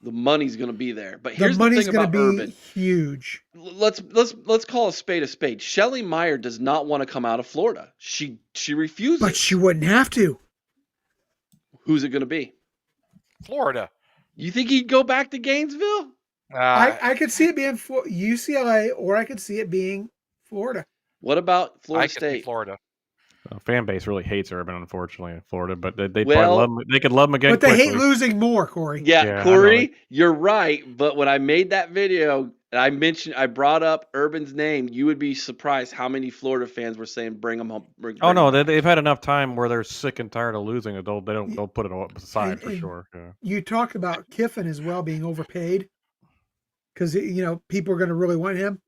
The money's going to be there, but here's the money's the thing about going to be Urban. Huge. Let's call a spade a spade. Shelley Meyer does not want to come out of Florida. She refuses. But she wouldn't have to. Who's it going to be? Florida. You think he'd go back to Gainesville? I could see it being UCLA, or I could see it being Florida. What about Florida State? Could be Florida. Fan base really hates Urban, unfortunately, in Florida, but they could love him again. But they hate losing more, Corey. Yeah, Corey, you're right. But when I made that video and I brought up Urban's name, you would be surprised how many Florida fans were saying, "Bring him home." They've had enough time where they're sick and tired of losing. They'll put it aside for sure. Yeah. You talked about Kiffin as well being overpaid because people are going to really want him.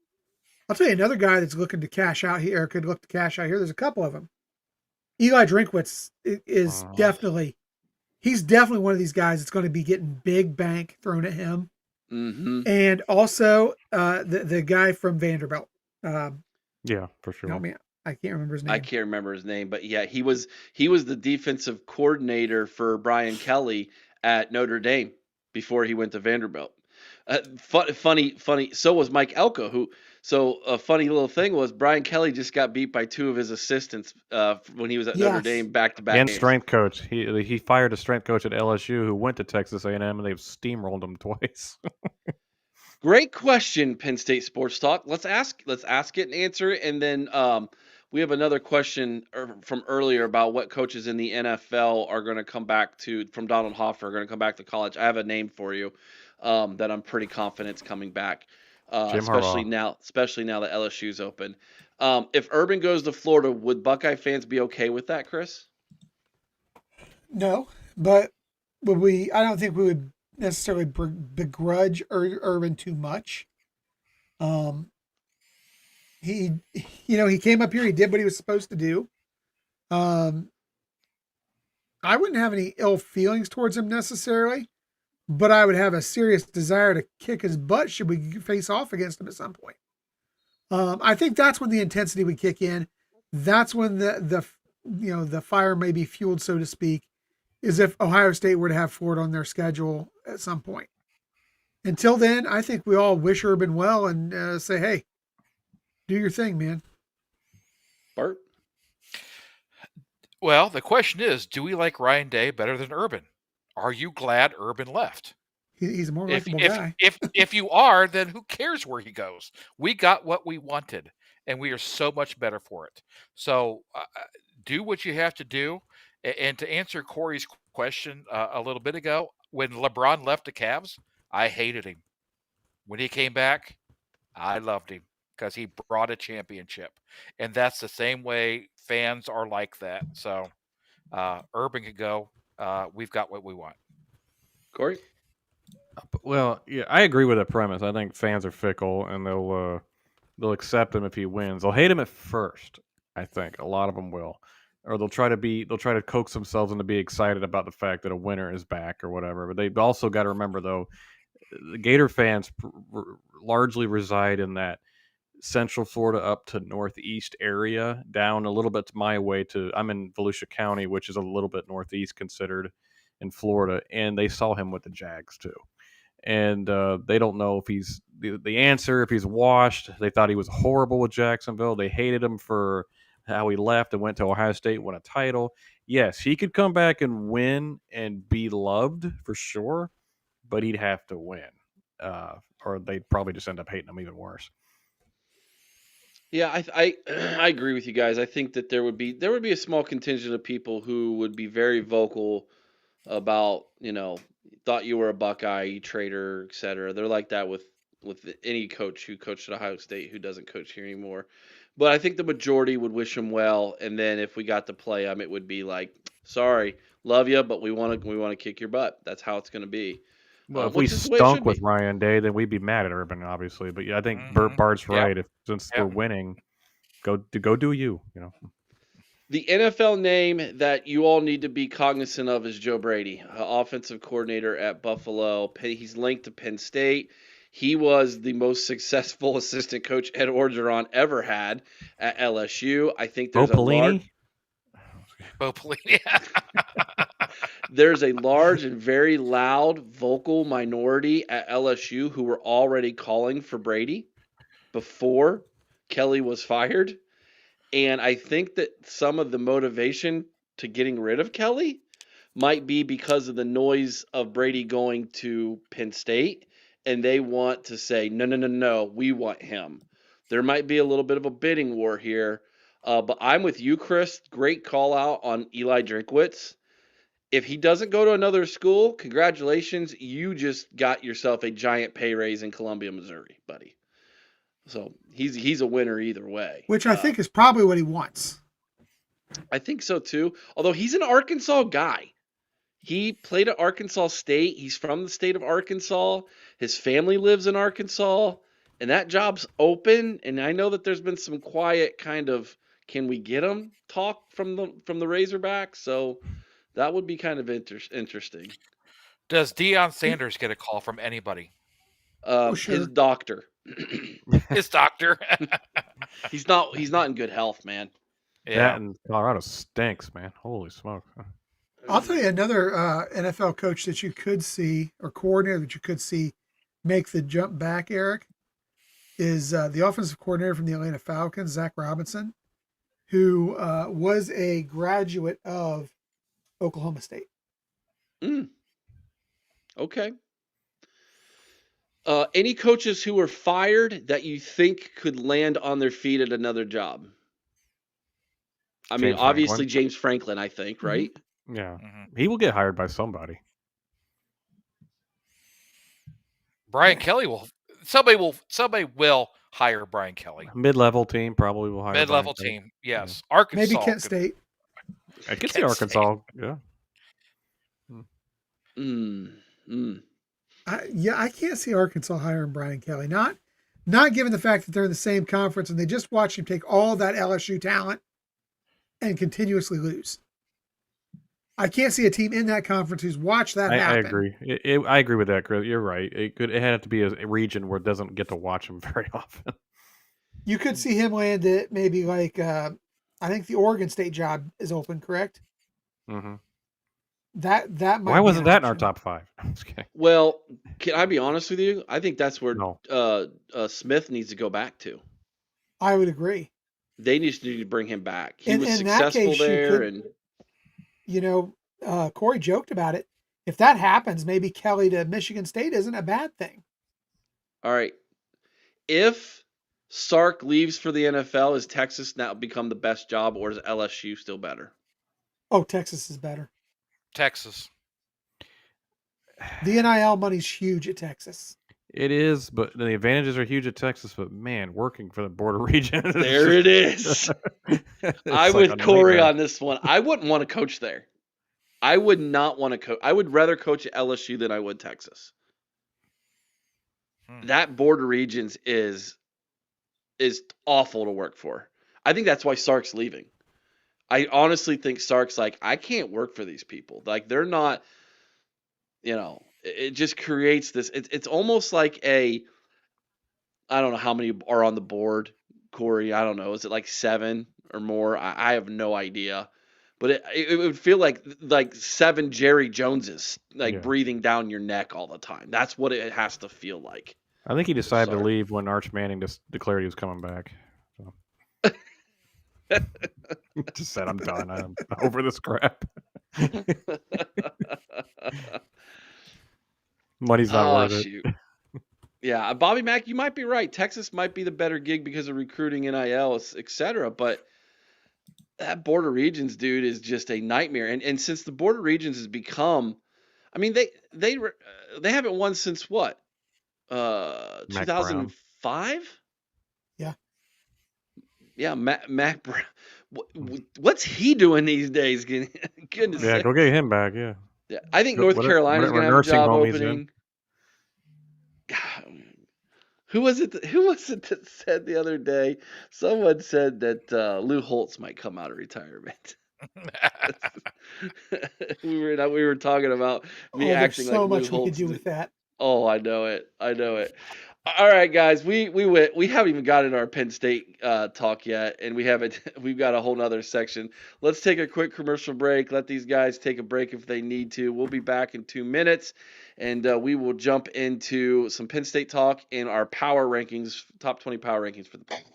I'll tell you another guy that's looking to cash out here, or could look to cash out here. There's a couple of them. Eli Drinkwitz is definitely one of these guys that's going to be getting big bank thrown at him. Mm-hmm. And also the guy from Vanderbilt. Yeah, for sure. Help me out. I can't remember his name. I can't remember his name, but yeah, he was the defensive coordinator for Brian Kelly at Notre Dame before he went to Vanderbilt. Funny. So was Mike Elko, So a funny little thing was Brian Kelly just got beat by two of his assistants when he was at Notre Dame back-to-back and games. Strength coach. He fired a strength coach at LSU who went to Texas A&M, and they've steamrolled him twice. Great question, Penn State Sports Talk. Let's ask it and answer it, and then we have another question from earlier about what coaches in the NFL are going to come back to, from Donald Hoffer, are going to come back to college. I have a name for you that I'm pretty confident is coming back. Especially now that LSU's open. If Urban goes to Florida, would Buckeye fans be okay with that, Chris? No, but would we? I don't think we would necessarily begrudge Urban too much. He came up here. He did what he was supposed to do. I wouldn't have any ill feelings towards him necessarily. But I would have a serious desire to kick his butt should we face off against him at some point. I think that's when the intensity would kick in. That's when the fire may be fueled, so to speak, is if Ohio State were to have Florida on their schedule at some point. Until then, I think we all wish Urban well and say, hey, do your thing, man. Bart? Well, the question is, do we like Ryan Day better than Urban? Are you glad Urban left? He's a more likable guy. If you are, then who cares where he goes? We got what we wanted, and we are so much better for it. So do what you have to do. And to answer Corey's question a little bit ago, when LeBron left the Cavs, I hated him. When he came back, I loved him because he brought a championship, and that's the same way fans are like that. So Urban could go. We've got what we want. Corey? Well, yeah, I agree with that premise. I think fans are fickle, and they'll accept him if he wins. They'll hate him at first. I think a lot of them will, or they'll try to coax themselves into be excited about the fact that a winner is back or whatever. But they've also got to remember, though, the Gator fans largely reside in that Central Florida up to Northeast area, down a little bit to my way to. I'm in Volusia County, which is a little bit northeast considered in Florida, and they saw him with the Jags too. And they don't know if he's the answer, if he's washed. They thought he was horrible with Jacksonville. They hated him for how he left and went to Ohio State and won a title. Yes, he could come back and win and be loved for sure, but he'd have to win, or they'd probably just end up hating him even worse. Yeah, I I agree with you guys. I think that there would be a small contingent of people who would be very vocal about, thought you were a Buckeye, you traitor, etc. They're like that with any coach who coached at Ohio State who doesn't coach here anymore. But I think the majority would wish him well, and then if we got to play him, it would be like, sorry, love you, but we want to kick your butt. That's how it's going to be. Well, if we Which is the way it stunk should with be. Ryan Day, then we'd be mad at Urban, obviously. But yeah, I think Mhm. Bart's Yep. right. Since we're Yep. winning, go do you. The NFL name that you all need to be cognizant of is Joe Brady, offensive coordinator at Buffalo. He's linked to Penn State. He was the most successful assistant coach Ed Orgeron ever had at LSU. I think Bo there's a large Pelini. Bo Pelini. there's a large and very loud vocal minority at LSU who were already calling for Brady before Kelly was fired. And I think that some of the motivation to getting rid of Kelly might be because of the noise of Brady going to Penn State, and they want to say, no, no, no, no, we want him. There might be a little bit of a bidding war here, but I'm with you, Chris. Great call out on Eli Drinkwitz. If he doesn't go to another school, congratulations, you just got yourself a giant pay raise in Columbia, Missouri, buddy. So he's a winner either way. Which I think is probably what he wants. I think so too. Although he's an Arkansas guy. He played at Arkansas State. He's from the state of Arkansas. His family lives in Arkansas, and that job's open. And I know that there's been some quiet kind of can we get him talk from the Razorbacks. So that would be kind of interesting. Does Deion Sanders get a call from anybody? Sure. His doctor. His doctor. He's not in good health, man. Yeah. That and Colorado stinks, man. Holy smoke. I'll tell you another NFL coach that you could see, or coordinator that you could see make the jump back, Eric, is the offensive coordinator from the Atlanta Falcons, Zach Robinson, who was a graduate of Oklahoma State. Okay. Any coaches who were fired that you think could land on their feet at another job? I mean, obviously James Franklin, I think, right? Yeah. Mhm. He will get hired by somebody. Brian Kelly will. Somebody will hire Brian Kelly. Mid-level team probably will hire. Mid-level Brian Kelly. team, yes. Arkansas. Maybe Kent State. I could see Kent Arkansas. Yeah. I can't see Arkansas hiring Brian Kelly. Not given the fact that they're in the same conference and they just watched him take all that LSU talent and continuously lose. I can't see a team in that conference who's watched that happen. I agree. I agree with that, Chris. You're right. It had to be a region where it doesn't get to watch him very often. You could see him land at maybe like I think the Oregon State job is open, correct? Mm-hmm. That might. Why wasn't that in our option. top 5? Okay. Well, can I be honest with you? I think that's where No. Smith needs to go back to. I would agree. They just need to bring him back. He In was that successful case, you there, could- Corey joked about it. If that happens, maybe Kelly to Michigan State isn't a bad thing. all right. If Sark leaves for the NFL, is Texas now become the best job, or is LSU still better? Oh, Texas is better. Texas. The NIL money's huge at Texas. It is, but the advantages are huge at Texas. But man, working for the border region, There it is. I'm with Corey on this one. I wouldn't want to coach there. I would not want to coach. I would rather coach at LSU than I would Texas. That border regions is awful to work for. I think that's why Sark's leaving. I honestly think Sark's like, I can't work for these people. Like, they're not, it just creates this. It's almost like I don't know how many are on the board, Corey. I don't know. Is it like 7 or more? I have no idea. But it would feel like 7 Jerry Joneses, breathing down your neck all the time. That's what it has to feel like. I think he decided to leave when Arch Manning just declared he was coming back. So. Just said, I'm done. I'm over this crap. Money's not worth it. Yeah, Bobby Mack, you might be right. Texas might be the better gig because of recruiting, NIL, etc. But that border regions, dude, is just a nightmare. And since the border regions has become, I mean, they haven't won since what? 2005? Yeah. Yeah, Mac Brown. What's he doing these days? Goodness. Yeah, go get him back. Yeah. Yeah, I think North Carolina's going to have a job opening. Who was it that said the other day? Someone said that Lou Holtz might come out of retirement. we were talking about me acting like Lou Holtz. So much we could do with that. Oh, I know it. All right, guys, we haven't even gotten our Penn State talk yet, and we've got a whole nother section. Let's take a quick commercial break. Let these guys take a break if they need to. We'll be back in 2 minutes, and we will jump into some Penn State talk and our power rankings, top 20 power rankings for the Buckeyes.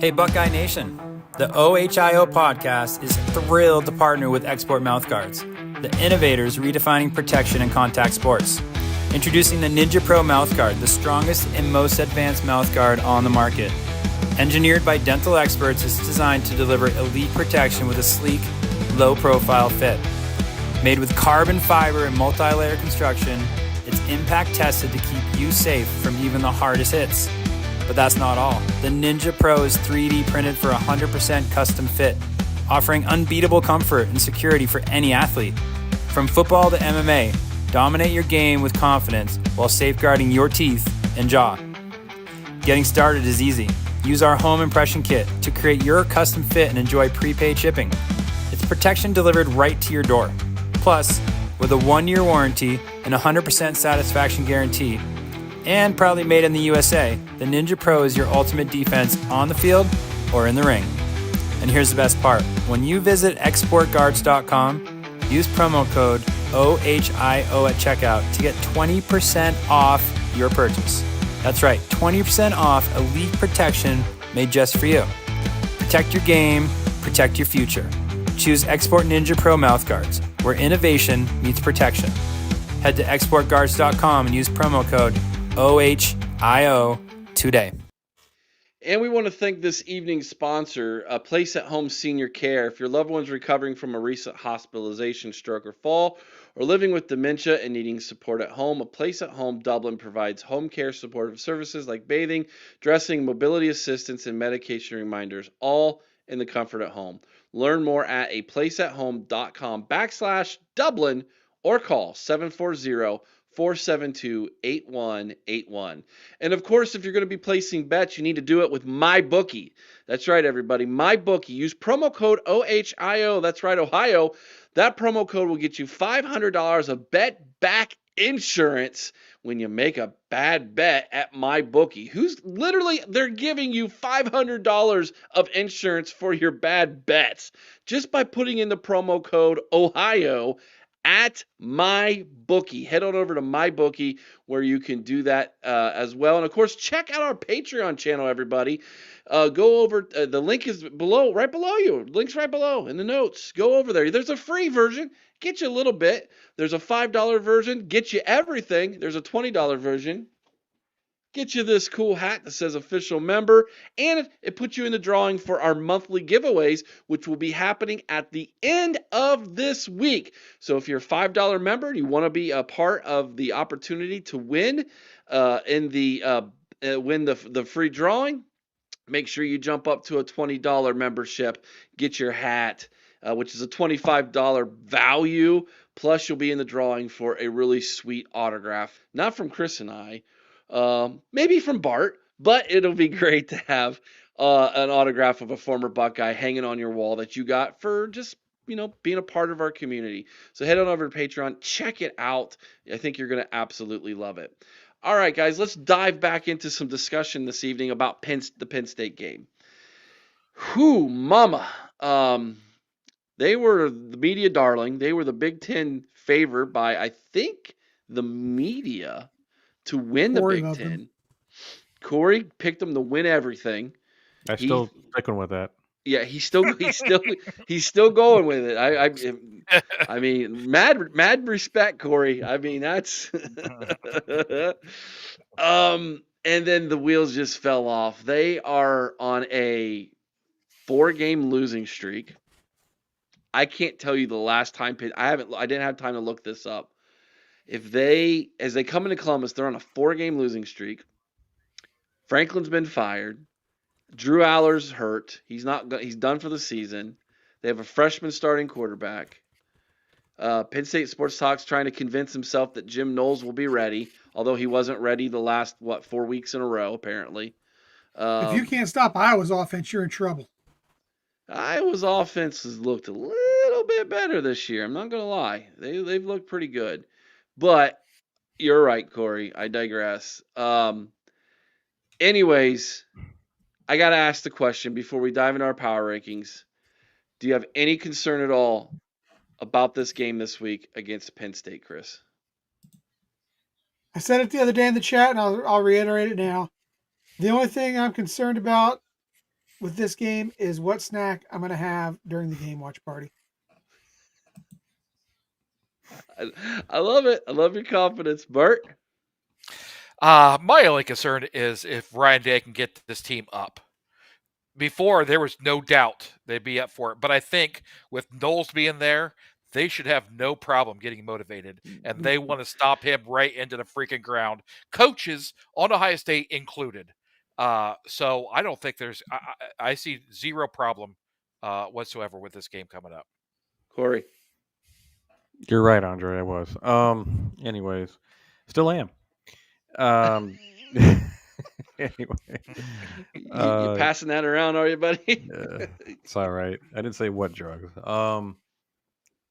Hey, Buckeye Nation. The OHIO podcast is thrilled to partner with Export Mouthguards, the innovators redefining protection in contact sports. Introducing the Ninja Pro Mouthguard, the strongest and most advanced mouthguard on the market. Engineered by dental experts, it's designed to deliver elite protection with a sleek, low-profile fit. Made with carbon fiber and multi-layer construction, it's impact tested to keep you safe from even the hardest hits. But that's not all. The Ninja Pro is 3D printed for 100% custom fit, offering unbeatable comfort and security for any athlete. From football to MMA, dominate your game with confidence while safeguarding your teeth and jaw. Getting started is easy. Use our home impression kit to create your custom fit and enjoy prepaid shipping. It's protection delivered right to your door. Plus, with a 1-year warranty and 100% satisfaction guarantee, and proudly made in the USA, the Ninja Pro is your ultimate defense on the field or in the ring. And here's the best part. When you visit exportguards.com, use promo code OHIO at checkout to get 20% off your purchase. That's right, 20% off elite protection made just for you. Protect your game, protect your future. Choose Export Ninja Pro Mouthguards, where innovation meets protection. Head to exportguards.com and use promo code OHIO today. And we want to thank this evening's sponsor, Place at Home Senior Care. If your loved one's recovering from a recent hospitalization, stroke, or fall, or living with dementia and needing support at home, A Place at Home Dublin provides home care supportive services like bathing, dressing, mobility assistance, and medication reminders, all in the comfort at home. Learn more at aplaceathome.com/Dublin or call 740-472-8181. And of course, if you're going to be placing bets, you need to do it with MyBookie. That's right, everybody. MyBookie. Use promo code OHIO. That's right, Ohio. That promo code will get you $500 of bet back insurance when you make a bad bet at MyBookie. They're giving you $500 of insurance for your bad bets just by putting in the promo code Ohio at MyBookie. Head on over to MyBookie where you can do that as well. And of course, check out our Patreon channel, everybody. Go over, the link is below, right below you. Link's right below in the notes. Go over there. There's a free version, get you a little bit. There's a $5 version, get you everything. There's a $20 version, get you this cool hat that says official member, and it puts you in the drawing for our monthly giveaways, which will be happening at the end of this week. So if you're a $5 member and you want to be a part of the opportunity to win win the free drawing, make sure you jump up to a $20 membership, get your hat, which is a $25 value. Plus, you'll be in the drawing for a really sweet autograph, not from Chris and I, maybe from Bart, but it'll be great to have an autograph of a former Buckeye hanging on your wall that you got for just being a part of our community. So head on over to Patreon, check it out. I think you're going to absolutely love it. All right, guys, let's dive back into some discussion this evening about the Penn State game. Whew, mama. They were the media darling. They were the Big Ten favorite by, I think, the media to win Corey the Big loved Ten. them. Corey picked them to win everything. I'm still sticking with that. Yeah, he's still going with it. I mean, mad respect, Corey. I mean, that's and then the wheels just fell off. They are on a 4-game losing streak. I can't tell you the last time. I didn't have time to look this up. As they come into Columbus, they're on a 4-game losing streak. Franklin's been fired. Drew Aller's hurt. He's done for the season. They have a freshman starting quarterback. Penn State Sports Talk's trying to convince himself that Jim Knowles will be ready, although he wasn't ready the last 4 weeks in a row apparently. If you can't stop Iowa's offense, you're in trouble. Iowa's offense has looked a little bit better this year. I'm not gonna lie. They've looked pretty good, but you're right, Corey. I digress. Anyways. I got to ask the question before we dive into our power rankings. Do you have any concern at all about this game this week against Penn State, Chris? I said it the other day in the chat, and I'll reiterate it now. The only thing I'm concerned about with this game is what snack I'm going to have during the game watch party. I love it. I love your confidence. Bart? My only concern is if Ryan Day can get this team up. Before, there was no doubt they'd be up for it. But I think with Knowles being there, they should have no problem getting motivated. And they want to stop him right into the freaking ground. Coaches on Ohio State included. So I don't think I see zero problem whatsoever with this game coming up. Corey? You're right, Andre. I was. Anyways, still am. Anyway, You passing that around, are you, buddy? it's all right. I didn't say what drugs.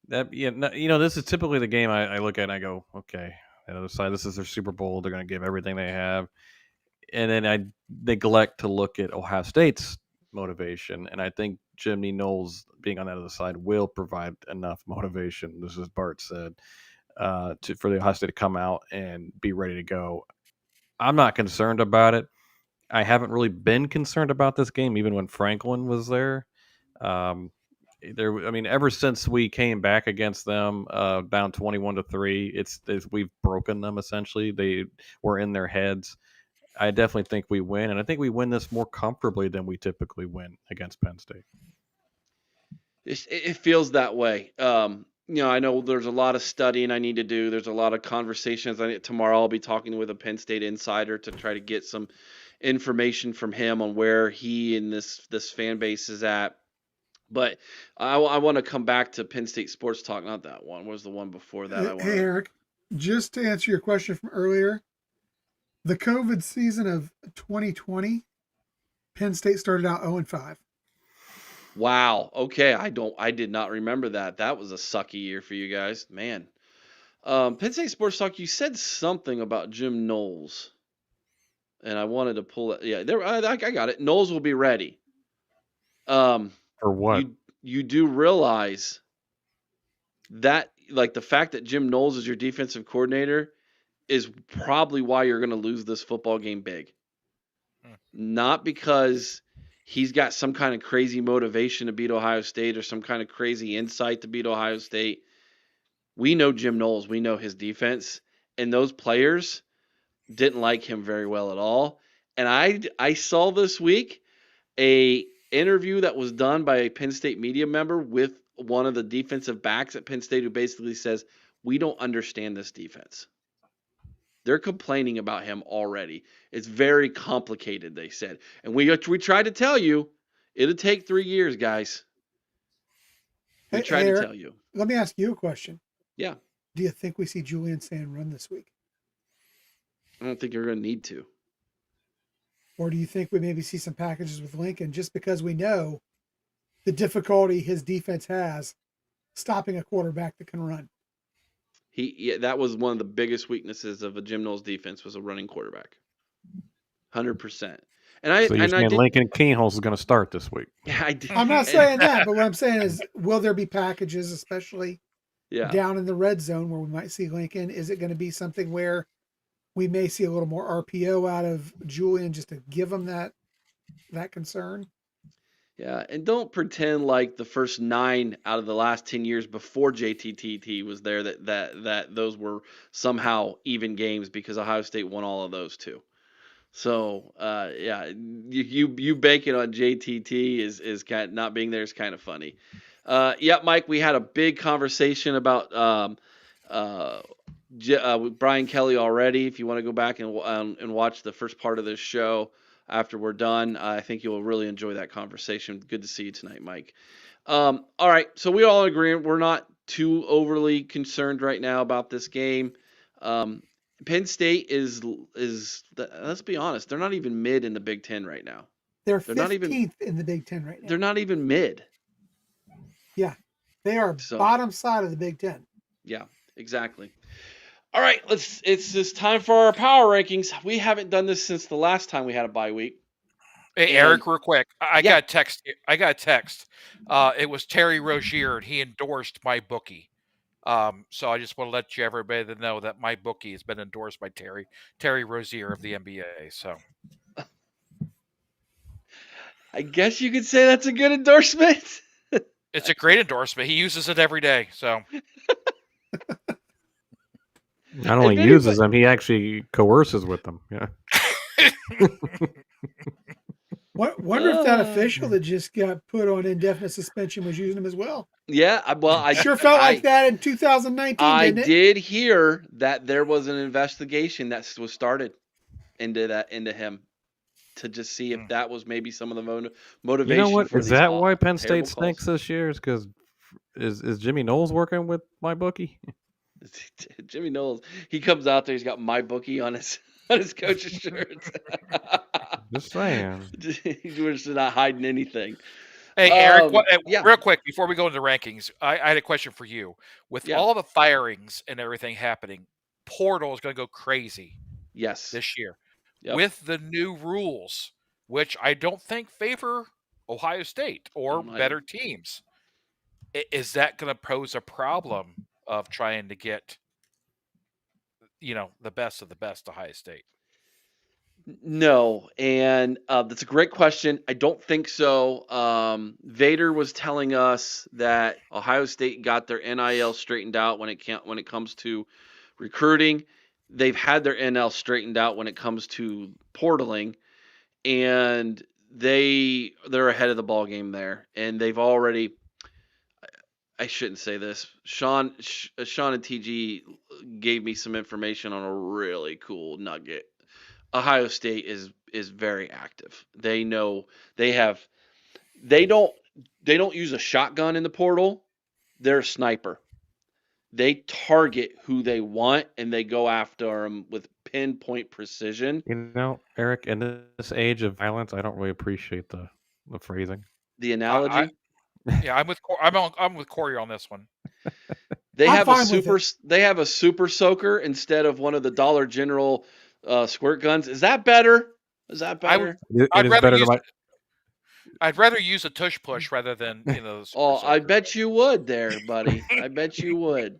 This is typically the game I look at and I go, okay, the other side, this is their Super Bowl. They're going to give everything they have, and then I neglect to look at Ohio State's motivation, and I think Jimmy Knowles being on that other side will provide enough motivation. This is Bart said for the Ohio State to come out and be ready to go. I'm not concerned about it. I haven't really been concerned about this game, even when Franklin was there. Ever since we came back against them, down 21-3, we've broken them essentially. They were in their heads. I definitely think we win, and I think we win this more comfortably than we typically win against Penn State. It feels that way. I know there's a lot of studying I need to do. There's a lot of conversations. Tomorrow I'll be talking with a Penn State insider to try to get some information from him on where he and this fan base is at. But I want to come back to Penn State Sports Talk. Not that one. What was the one before that? Hey, Eric, just to answer your question from earlier, the COVID season of 2020, Penn State started out 0-5. Wow. Okay. I did not remember that. That was a sucky year for you guys, man. Penn State Sports Talk. You said something about Jim Knowles, and I wanted to pull it. Yeah, I got it. Knowles will be ready. For what? You do realize that, like, the fact that Jim Knowles is your defensive coordinator is probably why you're going to lose this football game big. Not because he's got some kind of crazy motivation to beat Ohio State or some kind of crazy insight to beat Ohio State. We know Jim Knowles. We know his defense. And those players didn't like him very well at all. And I saw this week a interview that was done by a Penn State media member with one of the defensive backs at Penn State who basically says, we don't understand this defense. They're complaining about him already. It's very complicated, they said. And we tried to tell you, it'll take 3 years, guys. We tried to tell you. Let me ask you a question. Yeah. Do you think we see Julian Sand run this week? I don't think you're going to need to. Or do you think we maybe see some packages with Lincoln just because we know the difficulty his defense has stopping a quarterback that can run? That was one of the biggest weaknesses of a Jim Knowles defense was a running quarterback. 100%. So you're saying Lincoln Keenholz is going to start this week? Yeah, I did. I'm not saying that, but what I'm saying is, will there be packages, especially down in the red zone where we might see Lincoln? Is it going to be something where we may see a little more RPO out of Julian just to give him that concern? Yeah, and don't pretend like the first 9 out of the last 10 years before JTTT was there that those were somehow even games because Ohio State won all of those too. So you banking on JTT is kind of not being there is kind of funny. Mike, we had a big conversation about with Brian Kelly already. If you want to go back and watch the first part of this show after we're done, I think you'll really enjoy that conversation. Good to see you tonight, Mike. All right, so we all agree we're not too overly concerned right now about this game. Penn State is let's be honest, they're not even mid in the Big Ten right now. They're 15th in the Big Ten right now. They're not even mid. Yeah, they are bottom side of the Big Ten. Yeah, exactly. All right, it's time for our power rankings. We haven't done this since the last time we had a bye week. Hey, Eric, real quick. I got a text. It was Terry Rozier, and he endorsed my bookie. So I just want to let everybody know that my bookie has been endorsed by Terry Rozier of the NBA. So I guess you could say that's a good endorsement. It's a great endorsement. He uses it every day. So not only uses them, he actually coerces with them. Yeah. Wonder if that official that just got put on indefinite suspension was using them as well. Yeah, well, I sure felt like that in 2019. I did hear that there was an investigation that was started into him to just see if that was maybe some of the motivation. You know what? Is that why Penn State stinks this year? Is because is Jimmy Knowles working with my bookie? Jimmy Knowles, he comes out there. He's got my bookie on his coach's shirt. Just saying. He's just not hiding anything. Hey, Eric, real quick, before we go into the rankings, I had a question for you. With all the firings and everything happening, portal is going to go crazy this year. Yep. With the new rules, which I don't think favor Ohio State or better teams. Is that going to pose a problem of trying to get, the best of the best Ohio State? No, and that's a great question. I don't think so. Vader was telling us that Ohio State got their NIL straightened out when it comes to recruiting. They've had their NIL straightened out when it comes to portaling, and they're ahead of the ball game there. And they've already. I shouldn't say this. Sean and TG gave me some information on a really cool nugget. Ohio State is very active. They know they don't use a shotgun in the portal. They're a sniper. They target who they want and they go after them with pinpoint precision. Eric, in this age of violence, I don't really appreciate the phrasing. The analogy. I'm with Corey on this one. They have a super soaker instead of one of the Dollar General squirt guns. Is that better? I'd rather use a tush push rather than Oh, I bet you would, there, buddy. I bet you would.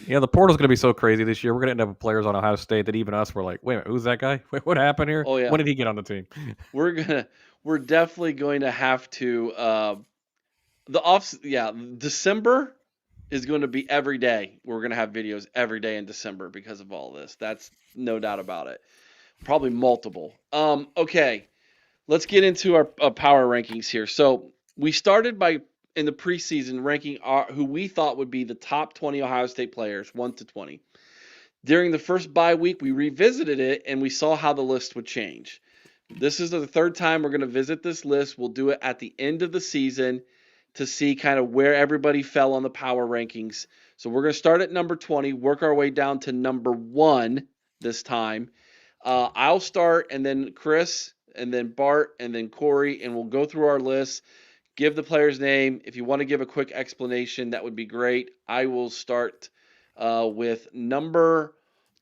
The portal's going to be so crazy this year. We're going to end up with players on Ohio State that even us were like, wait a minute, who's that guy? Wait, what happened here? Oh yeah. When did he get on the team? We're definitely going to have to December is going to be every day. We're going to have videos every day in December because of all this. That's no doubt about it. Probably multiple. Okay, let's get into our power rankings here. So we started by in the preseason ranking who we thought would be the top 20 Ohio State players, 1 to 20. During the first bye week, we revisited it and we saw how the list would change. This is the third time we're going to visit this list. We'll do it at the end of the season to see kind of where everybody fell on the power rankings. So we're going to start at number 20, work our way down to number 1 this time. I'll start, and then Chris, and then Bart, and then Corey, and we'll go through our list, give the player's name. If you want to give a quick explanation, that would be great. I will start with number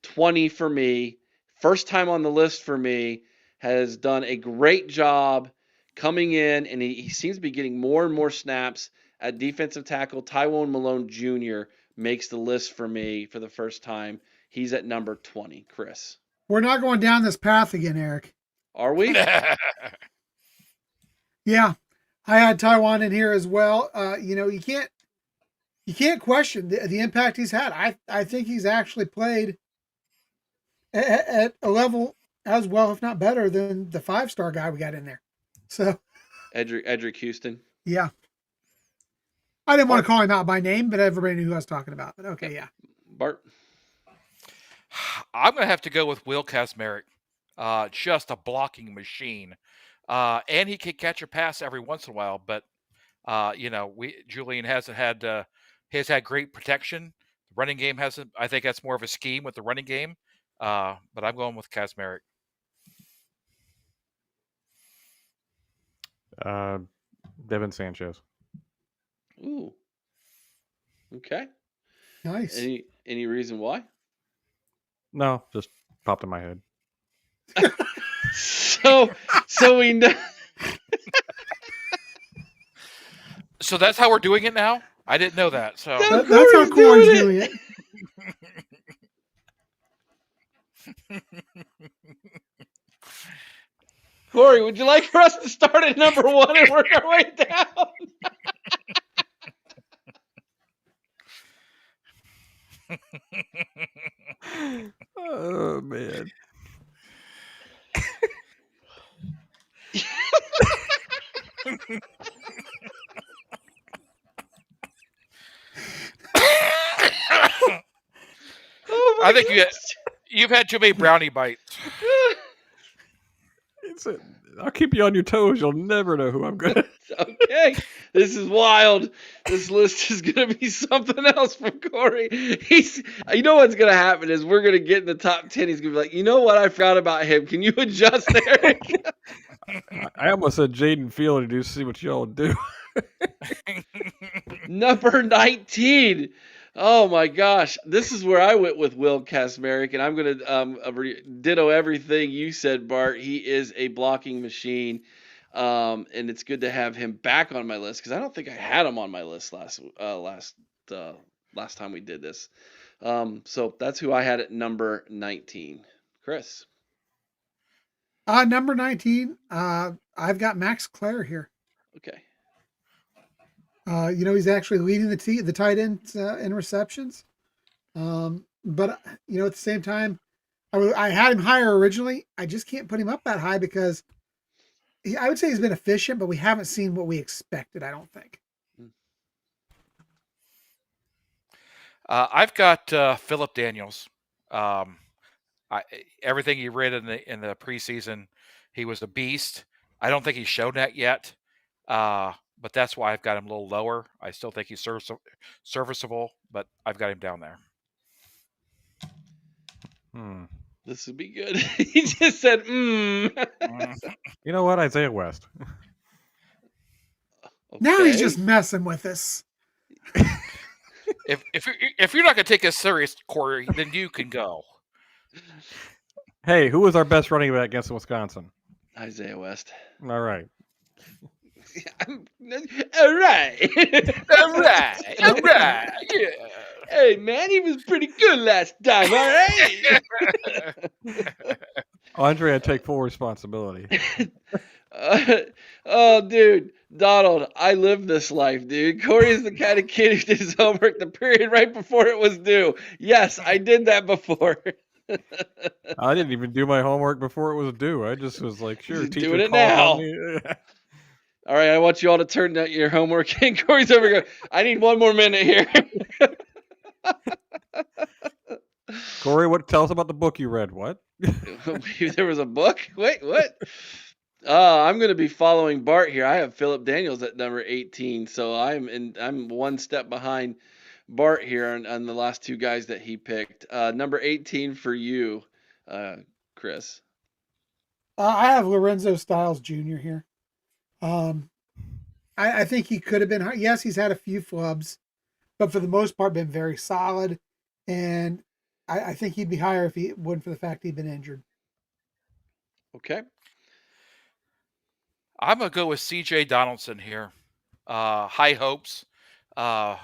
20 for me. First time on the list for me, has done a great job coming in, and he seems to be getting more and more snaps at defensive tackle. Tywone Malone Jr. makes the list for me for the first time. He's at number 20. Chris. We're not going down this path again, Eric. Are we? Yeah, I had Taiwan in here as well. You can't question the impact he's had. I think he's actually played at a level as well, if not better, than the 5-star guy we got in there. So, Edric Houston. Yeah. I didn't want to call him out by name, but everybody knew who I was talking about. But okay, yeah. Bart. I'm going to have to go with Will Kazmarek. Just a blocking machine. And he can catch a pass every once in a while, but Julian has had great protection. The running game hasn't. I think that's more of a scheme with the running game. But I'm going with Kazmarek. Devin Sanchez. Ooh. Okay. Nice. Any reason why? No, just popped in my head. So we know. So that's how we're doing it now? I didn't know that. So that's how Corey's doing it. Corey, would you like for us to start at number 1 and work our way down? Oh, man. I think you've had too many brownie bites. I'll keep you on your toes. You'll never know who I'm going to. Okay. This is wild. This list is going to be something else from Corey. You know what's going to happen is we're going to get in the top 10. He's going to be like, you know what? I forgot about him. Can you adjust, Eric? I almost said Jaden Fielder to see what y'all do. Number 19. Oh my gosh. This is where I went with Will Kazmarek, and I'm going to ditto everything you said, Bart. He is a blocking machine. And it's good to have him back on my list because I don't think I had him on my list last time we did this. So that's who I had at number 19. Chris. Number 19. I've got Max Clare here. Okay. He's actually leading the tight ends in receptions. But at the same time, I had him higher originally. I just can't put him up that high because I would say he's been efficient, but we haven't seen what we expected, I don't think. I've got Philip Daniels. Everything he read in the preseason, he was a beast. I don't think he's shown that yet, but that's why I've got him a little lower. I still think he's serviceable, but I've got him down there. This would be good. He just said, You know what? Isaiah West. Okay. Now he's just messing with us. If you're not going to take us serious, Corey, then you can go. Hey, who was our best running back against Wisconsin? Isaiah West. All right. All right. Yeah. Hey, man, he was pretty good last time. All right. Andre, I take full responsibility. Oh, dude, Donald, I live this life, dude. Corey is the kind of kid who did his homework the period right before it was due. Yes, I did that before. I didn't even do my homework before it was due. I just was like, sure, Just teacher doing it called on now. me. All right, I want you all to turn out your homework. And Corey's over going, I need one more minute here. Corey, tell us about the book you read. What? There was a book? Wait, what? I'm going to be following Bart here. I have Philip Daniels at number 18, so I'm one step behind Bart here on the last two guys that he picked. Number 18 for you, Chris. I have Lorenzo Styles Jr. here. I think he could have been. Yes, he's had a few flubs, but for the most part, been very solid. And I think he'd be higher if he wasn't for the fact he'd been injured. Okay. I'm gonna go with C.J. Donaldson here. High hopes. A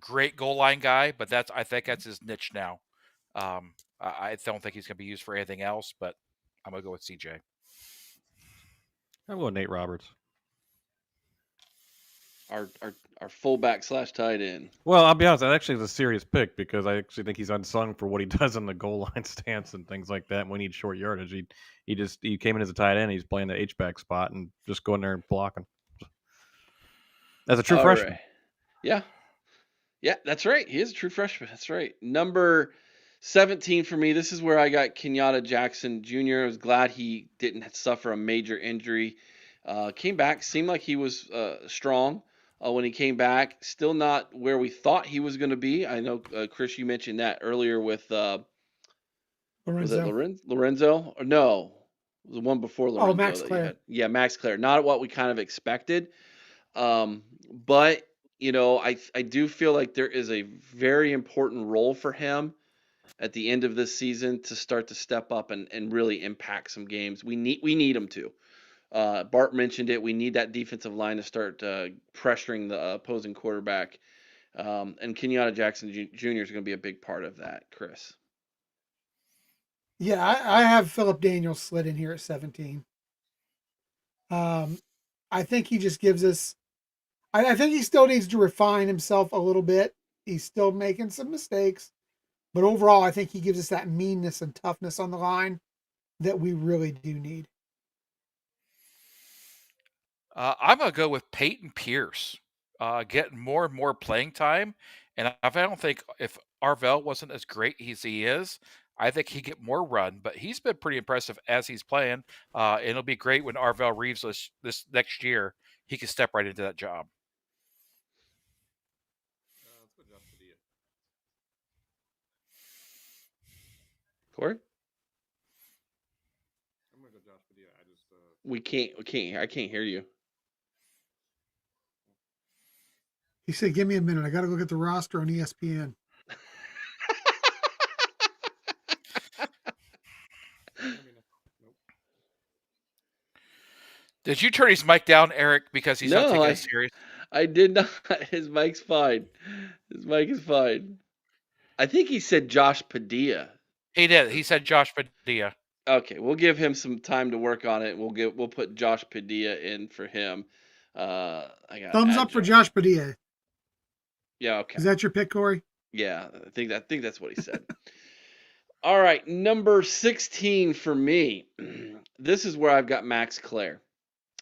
great goal line guy, but I think that's his niche now. I don't think he's gonna be used for anything else, but I'm gonna go with C.J. I'm going Nate Roberts. Our fullback / tight end. Well, I'll be honest. That actually is a serious pick because I actually think he's unsung for what he does in the goal line stance and things like that. And we need short yardage. He came in as a tight end. He's playing the H-back spot and just going there and blocking. As a true freshman. Right. Yeah, that's right. He is a true freshman. That's right. Number 17 for me. This is where I got Kenyatta Jackson Jr. I was glad he didn't suffer a major injury. Came back, seemed like he was strong when he came back. Still not where we thought he was going to be. I know, Chris, you mentioned that earlier with was it Lorenzo? Or no, the one before Lorenzo. Oh, Max Clare. Yeah, Max Clare. Not what we kind of expected. But I do feel like there is a very important role for him at the end of this season to start to step up and really impact some games. We need him to. Bart mentioned it. We need that defensive line to start pressuring the opposing quarterback. And Kenyatta Jackson Jr. is going to be a big part of that, Chris. Yeah, I have Philip Daniels slid in here at 17. I think he just gives us. I think he still needs to refine himself a little bit. He's still making some mistakes, but overall, I think he gives us that meanness and toughness on the line that we really do need. I'm gonna go with Peyton Pierce, getting more and more playing time. And I don't think if Arvell wasn't as great as he is, I think he'd get more run. But he's been pretty impressive as he's playing. And it'll be great when Arvell leaves this next year. He can step right into that job. Corey? I'm gonna go Josh Padilla. I can't hear you. He said, "Give me a minute. I got to look at the roster on ESPN." Did you turn his mic down, Eric, because he's not taking it serious? I did not. His mic's fine. His mic is fine. I think he said Josh Padilla. He did. He said Josh Padilla. Okay, we'll give him some time to work on it. We'll put Josh Padilla in for him. I got thumbs up for Josh Padilla. Yeah, okay. Is that your pick, Corey? Yeah, I think that's what he said. All right, number 16 for me. This is where I've got Max Clare.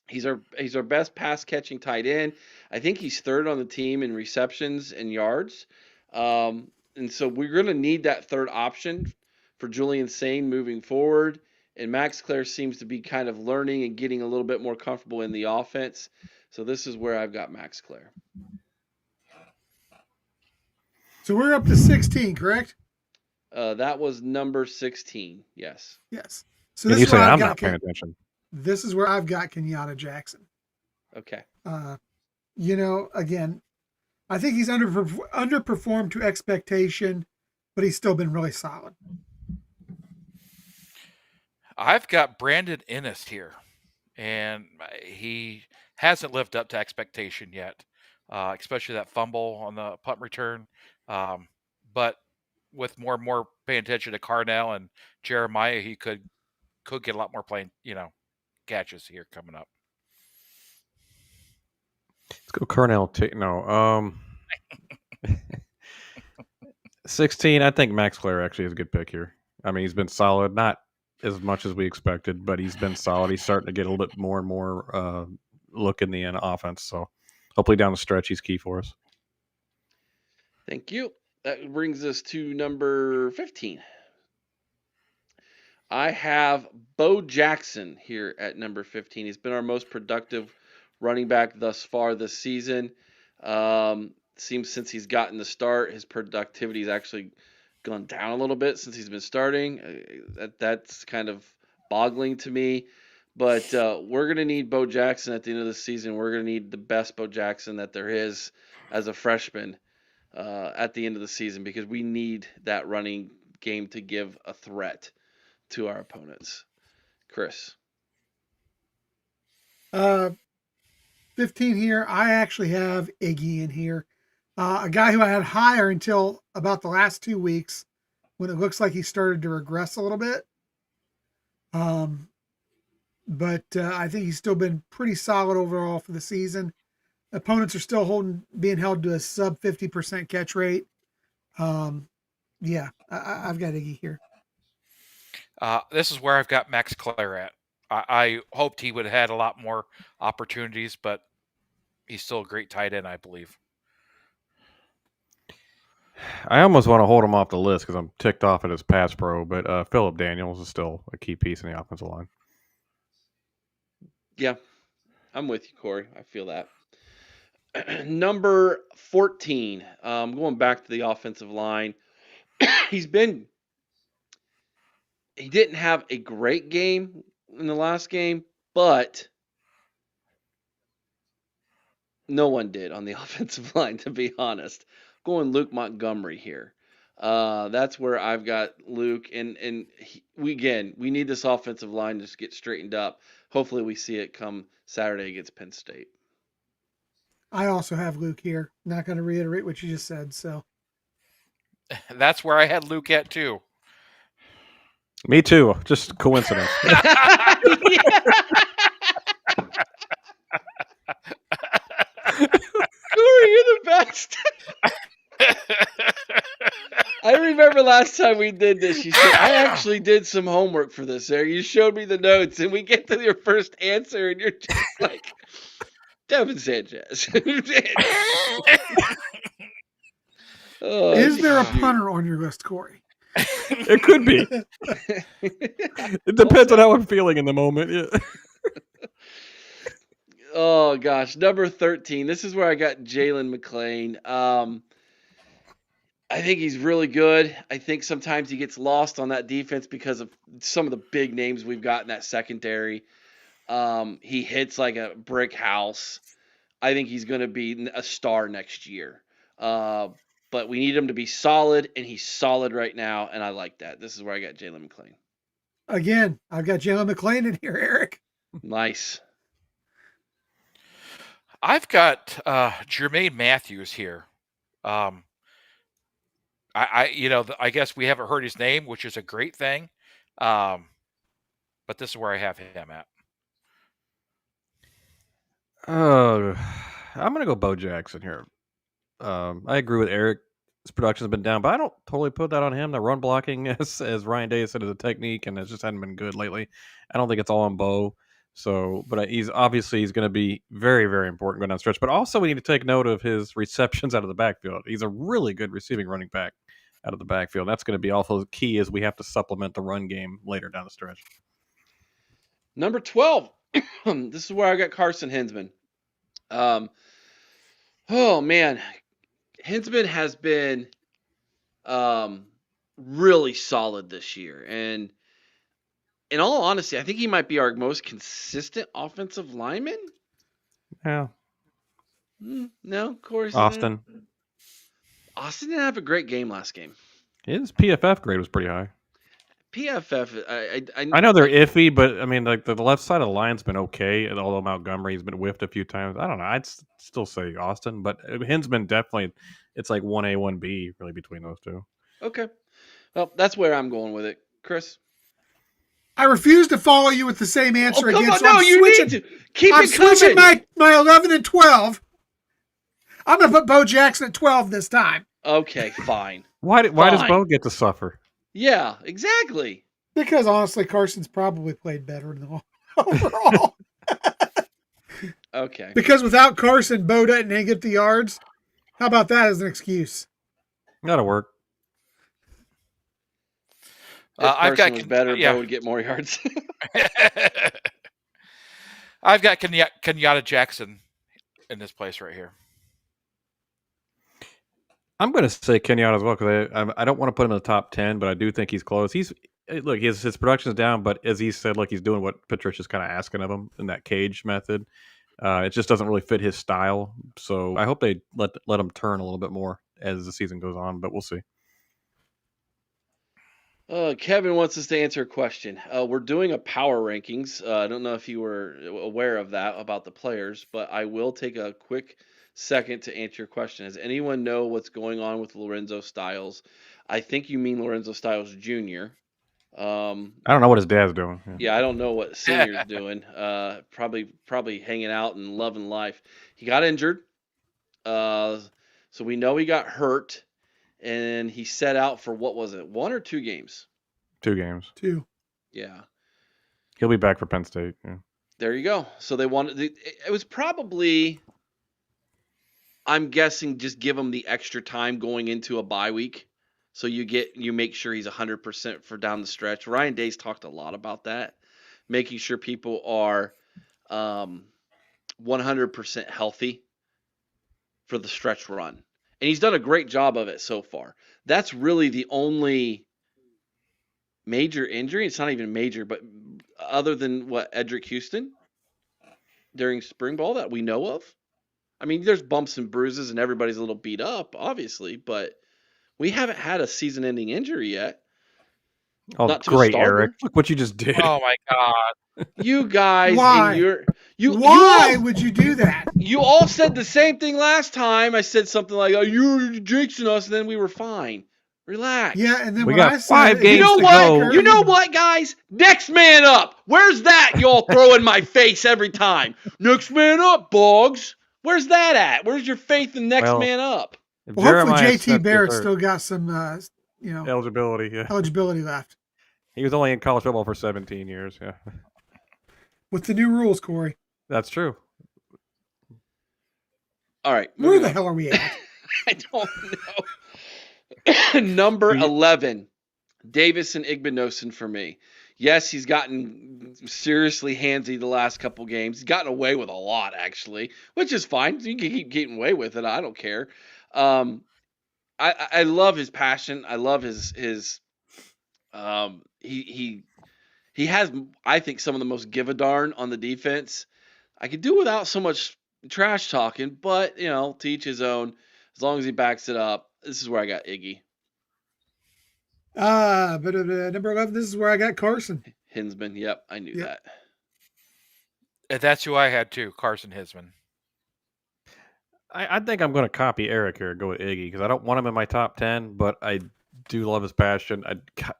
He's our best pass catching tight end. I think he's third on the team in receptions and yards. And so we're going to need that third option for Julian Sain moving forward. And Max Clare seems to be kind of learning and getting a little bit more comfortable in the offense. So this is where I've got Max Clare. So we're up to 16, correct? That was number 16. Yes. Yes. So this is where I'm not paying attention. This is where I've got Kenyatta Jackson. Okay. Again, I think he's underperformed to expectation, but he's still been really solid. I've got Brandon Ennis here, and he hasn't lived up to expectation yet, especially that fumble on the punt return. But with more and more paying attention to Carnell and Jeremiah, he could get a lot more playing, catches here coming up. Let's go Cornell. No. 16, I think Max Clare actually is a good pick here. I mean, he's been solid, not as much as we expected, but he's been solid. He's starting to get a little bit more and more look in the end offense. So hopefully down the stretch, he's key for us. Thank you. That brings us to number 15. I have Bo Jackson here at number 15. He's been our most productive running back thus far this season. Seems since he's gotten the start, his productivity's actually gone down a little bit since he's been starting. That's kind of boggling to me. But we're going to need Bo Jackson at the end of the season. We're going to need the best Bo Jackson that there is as a freshman at the end of the season, because we need that running game to give a threat to our opponents. Chris. 15 here. I actually have Iggy in here. A guy who I had higher until about the last 2 weeks, when it looks like he started to regress a little bit. But I think he's still been pretty solid overall for the season. Opponents are still being held to a sub 50% catch rate. Yeah, I've got Iggy here. This is where I've got Max Clare at. I hoped he would have had a lot more opportunities, but he's still a great tight end, I believe. I almost want to hold him off the list because I'm ticked off at his pass pro, but Phillip Daniels is still a key piece in the offensive line. Yeah, I'm with you, Corey. I feel that. Number 14, going back to the offensive line. He didn't have a great game in the last game, but no one did on the offensive line, to be honest. Going Luke Montgomery here. That's where I've got Luke, and we need this offensive line to just get straightened up. Hopefully we see it come Saturday against Penn State. I also have Luke here. Not going to reiterate what you just said. So that's where I had Luke at too. Me too. Just coincidence. Corey, you're the best. I remember last time we did this, you said, I actually did some homework for this, Eric. You showed me the notes, and we get to your first answer, and you're just like, Devin Sanchez. Oh, is there a punter on your list, Corey? It could be. It depends on how I'm feeling in the moment. Yeah. Oh, gosh. Number 13. This is where I got Jalen McClain. I think he's really good. I think sometimes he gets lost on that defense because of some of the big names we've got in that secondary. He hits like a brick house. I think he's going to be a star next year. But we need him to be solid, and he's solid right now, and I like that. This is where I got Jalen McClain. Again, I've got Jalen McClain in here, Eric. Nice. I've got Jermaine Matthews here. I guess we haven't heard his name, which is a great thing. But this is where I have him at. I'm going to go Bo Jackson here. I agree with Eric. His production's been down, but I don't totally put that on him. The run blocking, as Ryan Day said, is a technique, and it just hadn't been good lately. I don't think it's all on Bo. So, but he's going to be very, very important going down the stretch. But also, we need to take note of his receptions out of the backfield. He's a really good receiving running back out of the backfield. That's going to be also key as we have to supplement the run game later down the stretch. Number 12. This is where I got Carson Hinsman. Oh man, Hinsman has been really solid this year, and in all honesty, I think he might be our most consistent offensive lineman. Yeah. No, of course. Austin didn't have a great game last game. His PFF grade was pretty high. PFF, I know they're iffy, but I mean, like the left side of the line's been okay. Although Montgomery's been whiffed a few times. I don't know. I'd still say Austin, but Hinsman definitely. It's like 1A, 1B really between those two. Okay, well that's where I'm going with it, Chris. I refuse to follow you with the same answer again. Come on, so no, you need to keep I'm it coming. switching my 11 and 12 I'm going to put Bo Jackson at 12 this time. Okay, fine. Why does Fine. Bo get to suffer? Yeah, exactly. Because honestly, Carson's probably played better than all overall. Okay. Because without Carson, Bo doesn't get the yards. How about that as an excuse? That'll work. If Carson was better, Bo would get more yards. I've got Kenyatta Jackson in this place right here. I'm going to say Kenyatta as well because I don't want to put him in the top 10, but I do think he's close. His production's down, but as he said, like he's doing what Patricia's kind of asking of him in that cage method. It just doesn't really fit his style. So I hope they let him turn a little bit more as the season goes on, but we'll see. Kevin wants us to answer a question. We're doing a power rankings. I don't know if you were aware of that about the players, but I will take a quick second to answer your question. Does anyone know what's going on with Lorenzo Styles? I think you mean Lorenzo Styles Jr. I don't know what his dad's doing. Yeah, I don't know what Senior's doing. Probably hanging out and loving life. He got injured, so we know he got hurt, and he set out for what was it, 1 or 2 games? 2 games. 2. Yeah. He'll be back for Penn State. Yeah. There you go. So they wanted. It was probably, I'm guessing, just give him the extra time going into a bye week. So you make sure he's 100% for down the stretch. Ryan Day's talked a lot about that, making sure people are 100% healthy for the stretch run. And he's done a great job of it so far. That's really the only major injury. It's not even major, but other than Edric Houston during spring ball that we know of. I mean, there's bumps and bruises and everybody's a little beat up, obviously, but we haven't had a season-ending injury yet. Oh, not to great, Eric! Look what you just did. Oh my God! Why? Why would you do that? You all said the same thing last time. I said something like, "Oh, you're jinxing us," and then we were fine. Relax. Yeah, and then we when got I said, 5 games to go. You know what, guys? Next man up. Where's that? Y'all throw in my face every time. Next man up, Boggs. Where's that at? Where's your faith in next man up? Well, hopefully JT Barrett still got some, eligibility. Yeah. Eligibility left. He was only in college football for 17 years. Yeah. With the new rules, Corey. That's true. All right. Where the hell are we at? I don't know. Number 11, Davison Igbinosun for me. Yes, he's gotten seriously handsy the last couple games. He's gotten away with a lot, actually, which is fine. You can keep getting away with it. I don't care. I love his passion. I love his he has, I think, some of the most give a darn on the defense. I could do without so much trash talking, but to each his own. As long as he backs it up. This is where I got Iggy. But number 11, this is where I got Carson. Hinsman. Yep, I knew that. And that's who I had too, Carson Hinsman. I think I'm going to copy Eric here and go with Iggy because I don't want him in my top 10, but I do love his passion.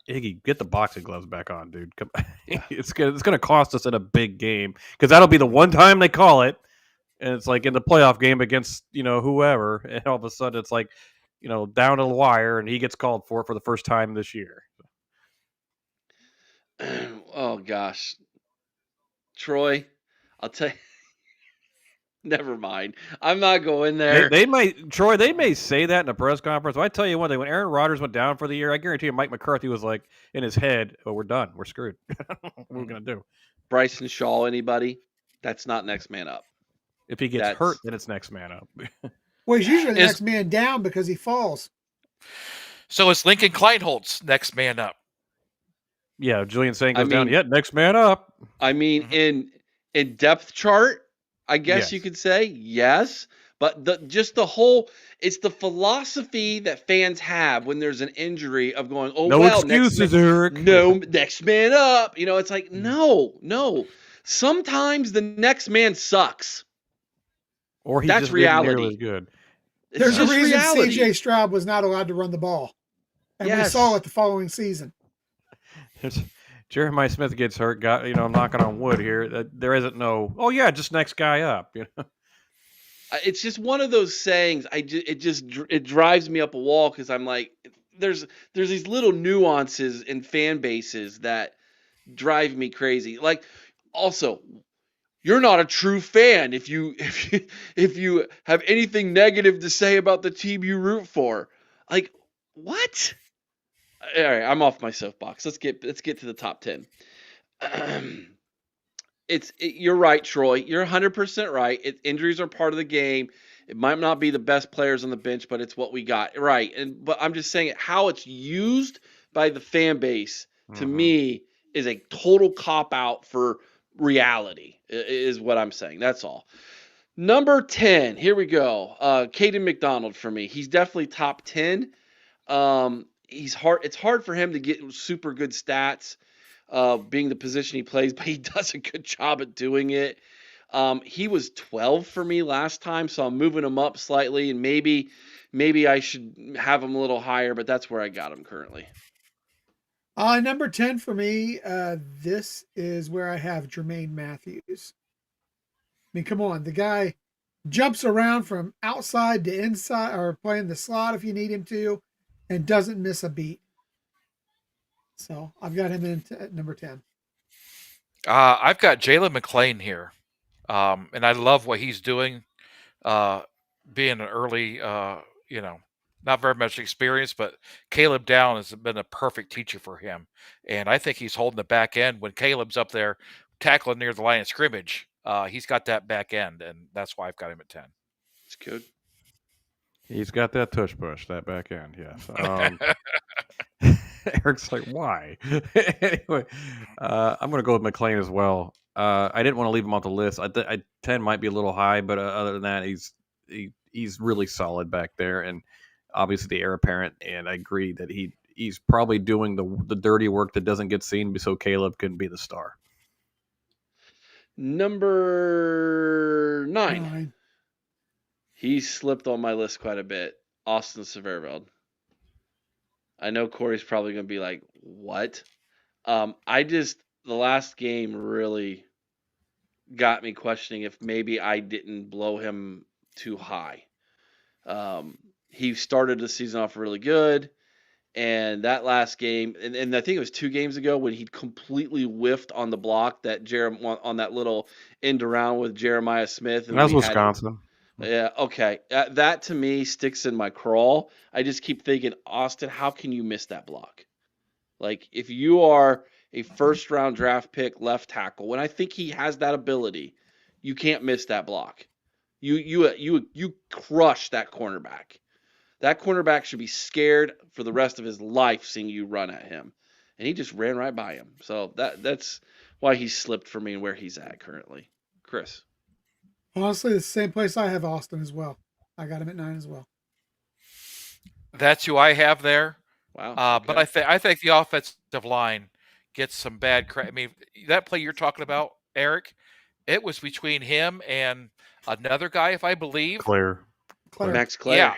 Iggy, get the boxing gloves back on, dude. Come, it's going to cost us in a big game because that'll be the one time they call it, and it's like in the playoff game against whoever, and all of a sudden it's like down to the wire, and he gets called for the first time this year. Oh gosh, Troy, I'll tell you. Never mind. I'm not going there. They may say that in a press conference. But I tell you one thing, when Aaron Rodgers went down for the year, I guarantee you Mike McCarthy was like in his head, "Oh, we're done. We're screwed. What are we gonna do?" Bryson Shaw, anybody? That's not next man up. If he gets hurt, then it's next man up. Well, he's usually the next man down because he falls. So it's Lincoln Kleinholtz next man up. Yeah, Julian Saint goes down. Yeah, next man up. I mean, in depth chart, I guess you could say yes, but it's the philosophy that fans have when there's an injury of going, excuses, Eric. No, next man up. It's like no. Sometimes the next man sucks. Or that's just reality. Nearly good. There's a reason C.J. Stroud was not allowed to run the ball, and we saw it the following season. Jeremiah Smith gets hurt. I'm knocking on wood here. There isn't no. Oh yeah, just next guy up. It's just one of those sayings. It drives me up a wall because I'm like, there's these little nuances in fan bases that drive me crazy. Like, also, you're not a true fan if you have anything negative to say about the team you root for. Like, what? All right, I'm off my soapbox. Let's get to the top 10. You're right, Troy. You're 100% right. Injuries are part of the game. It might not be the best players on the bench, but it's what we got. Right. But I'm just saying how it's used by the fan base to me is a total cop out for reality is what I'm saying. That's all. Number 10. Here we go. Caden McDonald for me. He's definitely top 10. He's hard. It's hard for him to get super good stats. Being the position he plays, but he does a good job at doing it. He was 12 for me last time, so I'm moving him up slightly, and maybe I should have him a little higher, but that's where I got him currently. Number 10 for me, this is where I have Jermaine Matthews. I mean, come on, the guy jumps around from outside to inside or playing the slot if you need him to and doesn't miss a beat. So I've got him in at number 10. I've got Jalen McClain here, and I love what he's doing. Being an early, not very much experience, but Caleb Down has been a perfect teacher for him, and I think he's holding the back end when Caleb's up there tackling near the line of scrimmage. He's got that back end, and that's why I've got him at 10. It's good. He's got that tush push, that back end, yes. Eric's like, why? Anyway, I'm going to go with McClain as well. I didn't want to leave him off the list. 10 might be a little high, but other than that, he's really solid back there, and obviously the heir apparent. And I agree that he's probably doing the dirty work that doesn't get seen, so Caleb can be the star. Number 9. He slipped on my list quite a bit. Austin Severveld. I know Corey's probably going to be like, what? The last game really got me questioning if maybe I didn't blow him too high. He started the season off really good, and that last game, and I think it was 2 games ago when he completely whiffed on the block that on that little end around with Jeremiah Smith. And that was Wisconsin. Yeah, okay. That to me sticks in my crawl. I just keep thinking, Austin, how can you miss that block? Like, if you are a first-round draft pick left tackle, when I think he has that ability, you can't miss that block. You crush that cornerback. That cornerback should be scared for the rest of his life seeing you run at him. And he just ran right by him. So that's why he slipped for me and where he's at currently. Chris. Honestly, the same place I have Austin as well. I got him at 9 as well. That's who I have there. Wow. Okay. But I think the offensive line gets some bad credit. I mean, that play you're talking about, Eric, it was between him and another guy, if I believe. Max Claire. Yeah,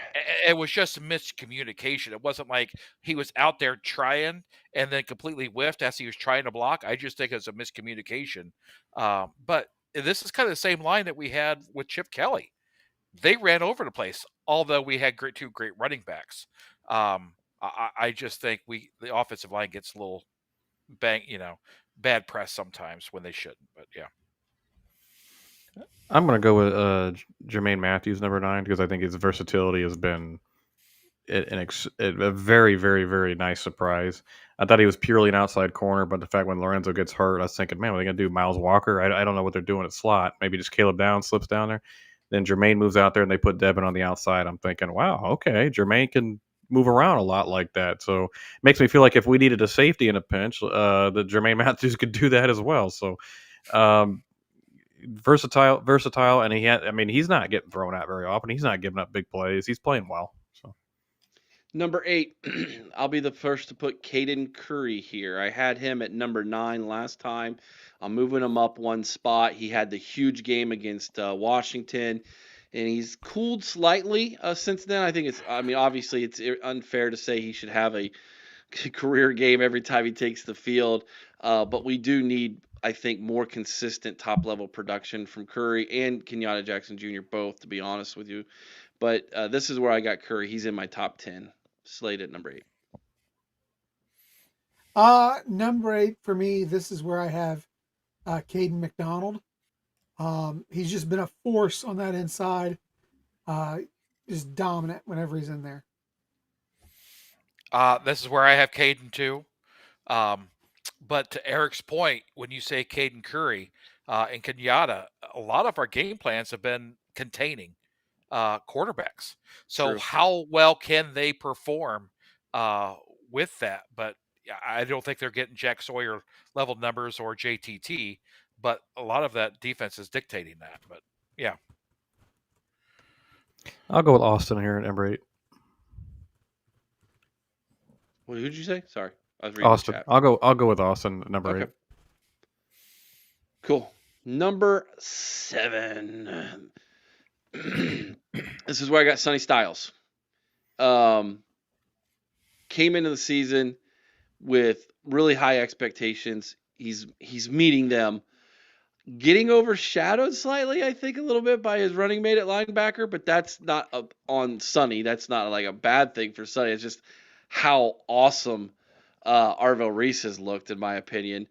it was just miscommunication. It wasn't like he was out there trying and then completely whiffed as he was trying to block. I just think it was a miscommunication. But this is kind of the same line that we had with Chip Kelly. They ran over the place, although we had two great running backs. I just think the offensive line gets a little bad press sometimes when they shouldn't. But yeah. I'm going to go with Jermaine Matthews, number 9, because I think his versatility has been a very, very, very nice surprise. I thought he was purely an outside corner, but the fact when Lorenzo gets hurt, I was thinking, man, what are they going to do? Miles Walker? I don't know what they're doing at slot. Maybe just Caleb Down slips down there. Then Jermaine moves out there and they put Devin on the outside. I'm thinking, wow, okay, Jermaine can move around a lot like that. So it makes me feel like if we needed a safety in a pinch, that Jermaine Matthews could do that as well. So versatile, and he's not getting thrown out very often. He's not giving up big plays. He's playing well. So number 8, I'll be the first to put Caden Curry here. I had him at number 9 last time. I'm moving him up one spot. He had the huge game against Washington, and he's cooled slightly since then. I think obviously it's unfair to say he should have a career game every time he takes the field, but we do need I think, more consistent top-level production from Curry and Kenyatta Jackson Jr. both, to be honest with you. But this is where I got Curry. He's in my top 10, slated at number 8. Number 8 for me, this is where I have Caden McDonald. He's just been a force on that inside. Just dominant whenever he's in there. This is where I have Caden too. But to Eric's point, when you say Caden Curry and Kenyatta, a lot of our game plans have been containing quarterbacks. So True. how well can they perform with that? But I don't think they're getting Jack Sawyer level numbers or JTT, but a lot of that defense is dictating that. But yeah. I'll go with Austin here at number 8. Well, who'd you say? Sorry, I was reading Austin. the chat. I'll go with Austin at number 8. Cool. Number 7. This is where I got Sonny Styles. Came into the season with really high expectations. He's meeting them. Getting overshadowed slightly, I think, a little bit by his running mate at linebacker, but that's not on Sonny. That's not like a bad thing for Sonny. It's just how awesome Arvell Reese has looked, in my opinion.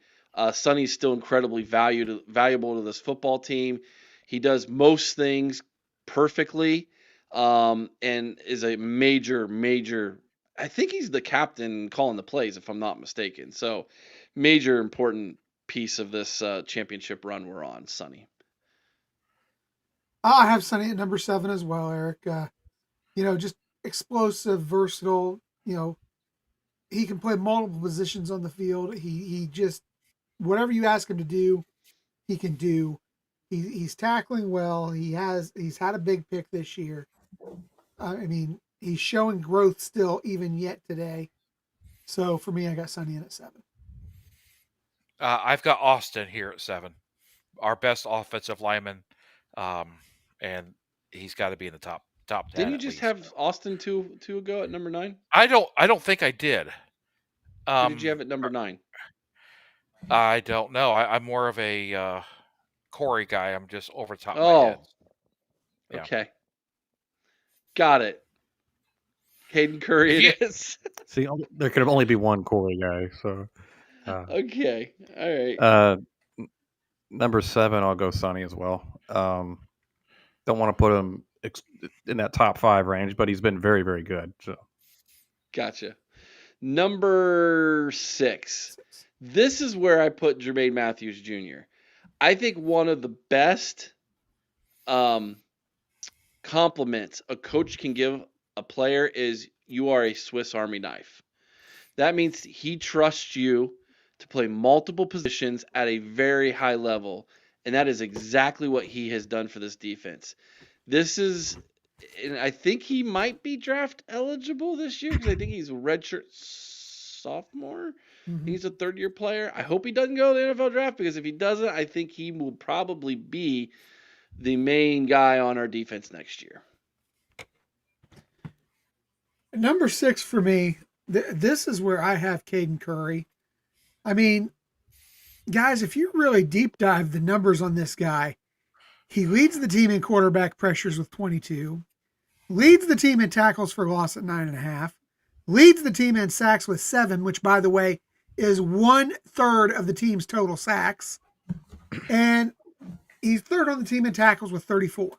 Sonny's still incredibly valuable to this football team. He does most things perfectly, and is a major. I think he's the captain calling the plays, if I'm not mistaken. So, major important piece of this championship run we're on, Sonny. I have Sonny at number 7 as well, Eric. Just explosive, versatile. He can play multiple positions on the field. He just, whatever you ask him to do, he can do. He's tackling well. He's had a big pick this year. He's showing growth still, even yet today. So for me, I got Sonny in at 7. I've got Austin here at 7, our best offensive lineman, and he's got to be in the top 10. Didn't you just have Austin two ago at number 9? I don't think I did. Who did you have at number 9? I don't know. I'm more of a Corey guy. I'm just over the top of my head. Yeah. Okay. Got it. Caden Curry it is. See, there could only be one Corey guy, so. Okay. All right. Number 7, I'll go Sonny as well. Don't want to put him in that top 5 range, but he's been very, very good. So. Gotcha. Number 6. This is where I put Jermaine Matthews Jr. I think one of the best compliments a coach can give a player is you are a Swiss Army knife. That means he trusts you to play multiple positions at a very high level, and that is exactly what he has done for this defense. And I think he might be draft eligible this year because I think he's a redshirt sophomore. Mm-hmm. He's a third-year player. I hope he doesn't go to the NFL draft, because if he doesn't, I think he will probably be the main guy on our defense next year. Number 6 for me, this is where I have Caden Curry. Guys, if you really deep dive the numbers on this guy, he leads the team in quarterback pressures with 22, leads the team in tackles for loss at 9.5, leads the team in sacks with 7, which, by the way, is 1/3 of the team's total sacks, and he's 3rd on the team in tackles with 34.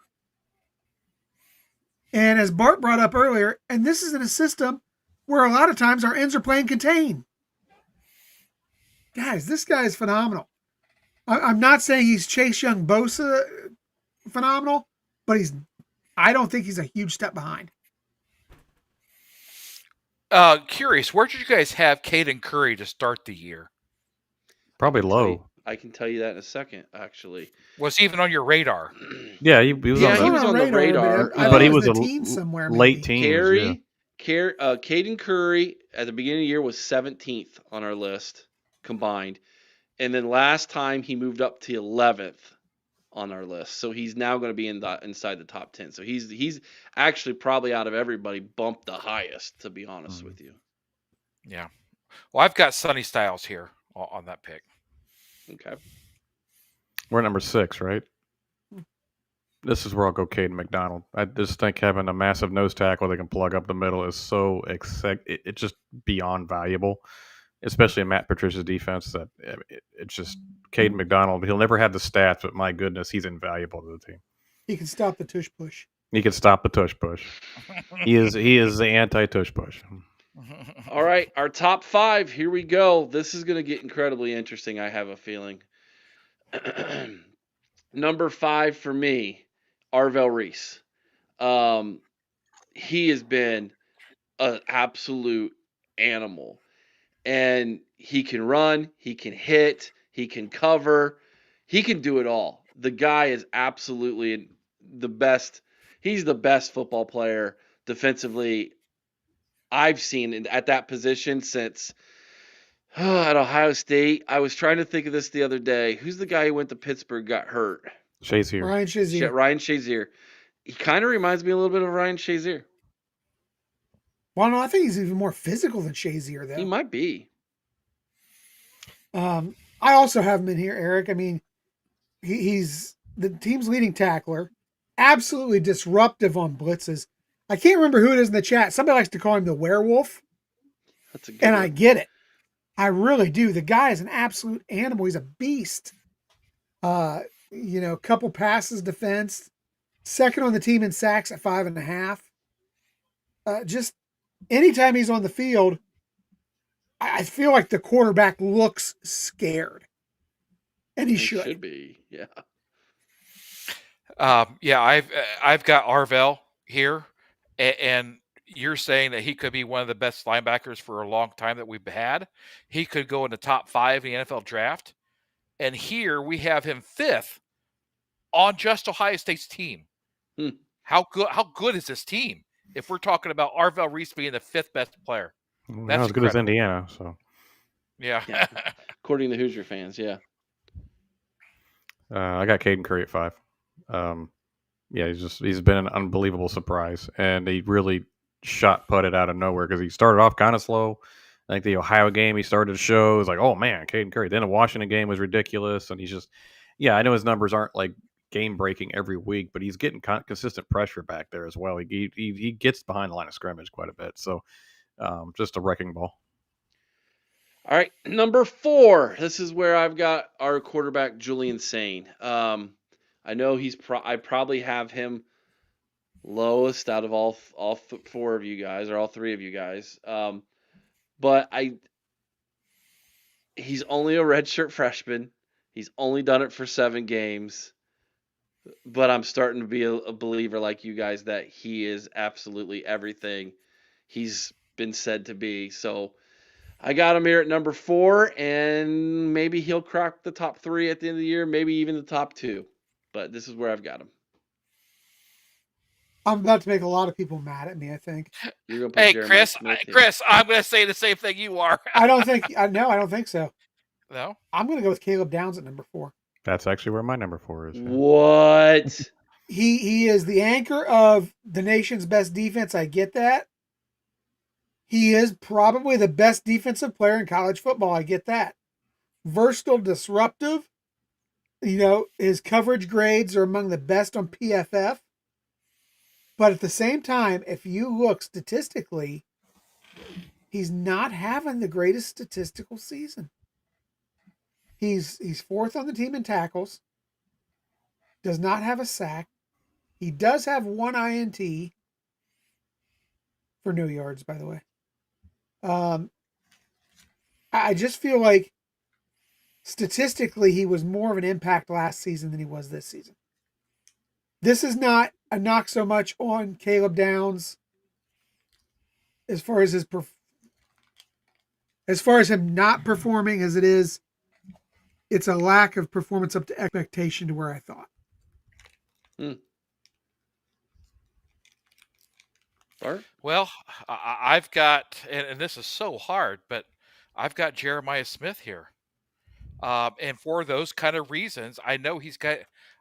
And as Bart brought up earlier, and this is in a system where a lot of times our ends are playing contain. Guys, this guy is phenomenal. I'm not saying he's Chase Young Bosa phenomenal, but I don't think he's a huge step behind. Curious, where did you guys have Caden Curry to start the year? Probably low. I can tell you that in a second, actually. Was he even on your radar? Yeah, he was on the radar. But he was a teen somewhere, late teen. Caden Curry at the beginning of the year was 17th on our list combined. And then last time he moved up to 11th on our list. So he's now going to be inside the top 10. So he's actually probably out of everybody bumped the highest, to be honest with you. Yeah. Well, I've got Sonny Styles here on that pick. Okay. We're number 6, right? This is where I'll go Caden McDonald. I just think having a massive nose tackle that can plug up the middle is so it's just beyond valuable, especially in Matt Patricia's defense. That it's just Caden McDonald. He'll never have the stats, but my goodness, he's invaluable to the team. He can stop the tush push. He can stop the tush push. He is the anti-tush push. All right, our top 5. Here we go. This is going to get incredibly interesting, I have a feeling. Number 5 for me, Arvell Reese. He has been an absolute animal. And he can run, he can hit, he can cover, he can do it all. The guy is absolutely the best. He's the best football player defensively I've seen at that position since at Ohio State. I was trying to think of this the other day. Who's the guy who went to Pittsburgh, got hurt? Shazier. Ryan Shazier. Ryan Shazier. He kind of reminds me a little bit of Ryan Shazier. Well, no, I think he's even more physical than Shazier, though. He might be. I also have him in here, Eric. I mean, he's the team's leading tackler, absolutely disruptive on blitzes. I can't remember who it is in the chat. Somebody likes to call him the werewolf. That's a good and one. I get it. I really do. The guy is an absolute animal. He's a beast. Couple passes defense, second on the team in sacks at 5.5. Just anytime he's on the field, I feel like the quarterback looks scared, and he should be. Yeah. I've got Arvell here, and you're saying that he could be one of the best linebackers for a long time that we've had. He could go in the top 5 in the NFL draft, and here we have him 5th on just Ohio State's team. How good is this team? If we're talking about Arvell Reese being the 5th best player, not as good as Indiana. So yeah. According to Hoosier fans, yeah. I got Caden Curry at 5. He's been an unbelievable surprise, and he really shot putted out of nowhere because he started off kind of slow. I think the Ohio game he started to show, it was like, oh man, Caden Curry. Then the Washington game was ridiculous, and he's just, I know his numbers aren't like game breaking every week, but he's getting consistent pressure back there as well. He gets behind the line of scrimmage quite a bit, so just a wrecking ball. All right, number 4. This is where I've got our quarterback Julian Sane. I know I probably have him lowest out of all 4 of you guys, or all 3 of you guys. But he's only a redshirt freshman. He's only done it for 7 games. But I'm starting to be a believer like you guys that he is absolutely everything he's been said to be. So I got him here at number 4, and maybe he'll crack the top 3 at the end of the year, maybe even the top 2. But this is where I've got him. I'm about to make a lot of people mad at me, I think. You're gonna put Hey, Jeremiah Chris, I'm going to say the same thing you are. I don't think so. No? I'm going to go with Caleb Downs at number 4. That's actually where my number 4 is. What? He is the anchor of the nation's best defense. I get that. He is probably the best defensive player in college football. I get that. Versatile, disruptive. His coverage grades are among the best on PFF. But at the same time, if you look statistically, he's not having the greatest statistical season. He's 4th on the team in tackles. Does not have a sack. He does have 1 INT for no yards, by the way. I just feel like statistically he was more of an impact last season than he was this season. This is not a knock so much on Caleb Downs as far as him not performing as it is. It's a lack of performance up to expectation to where I thought. Bart? Well, I've got, and this is so hard, but I've got Jeremiah Smith here. And for those kind of reasons, I know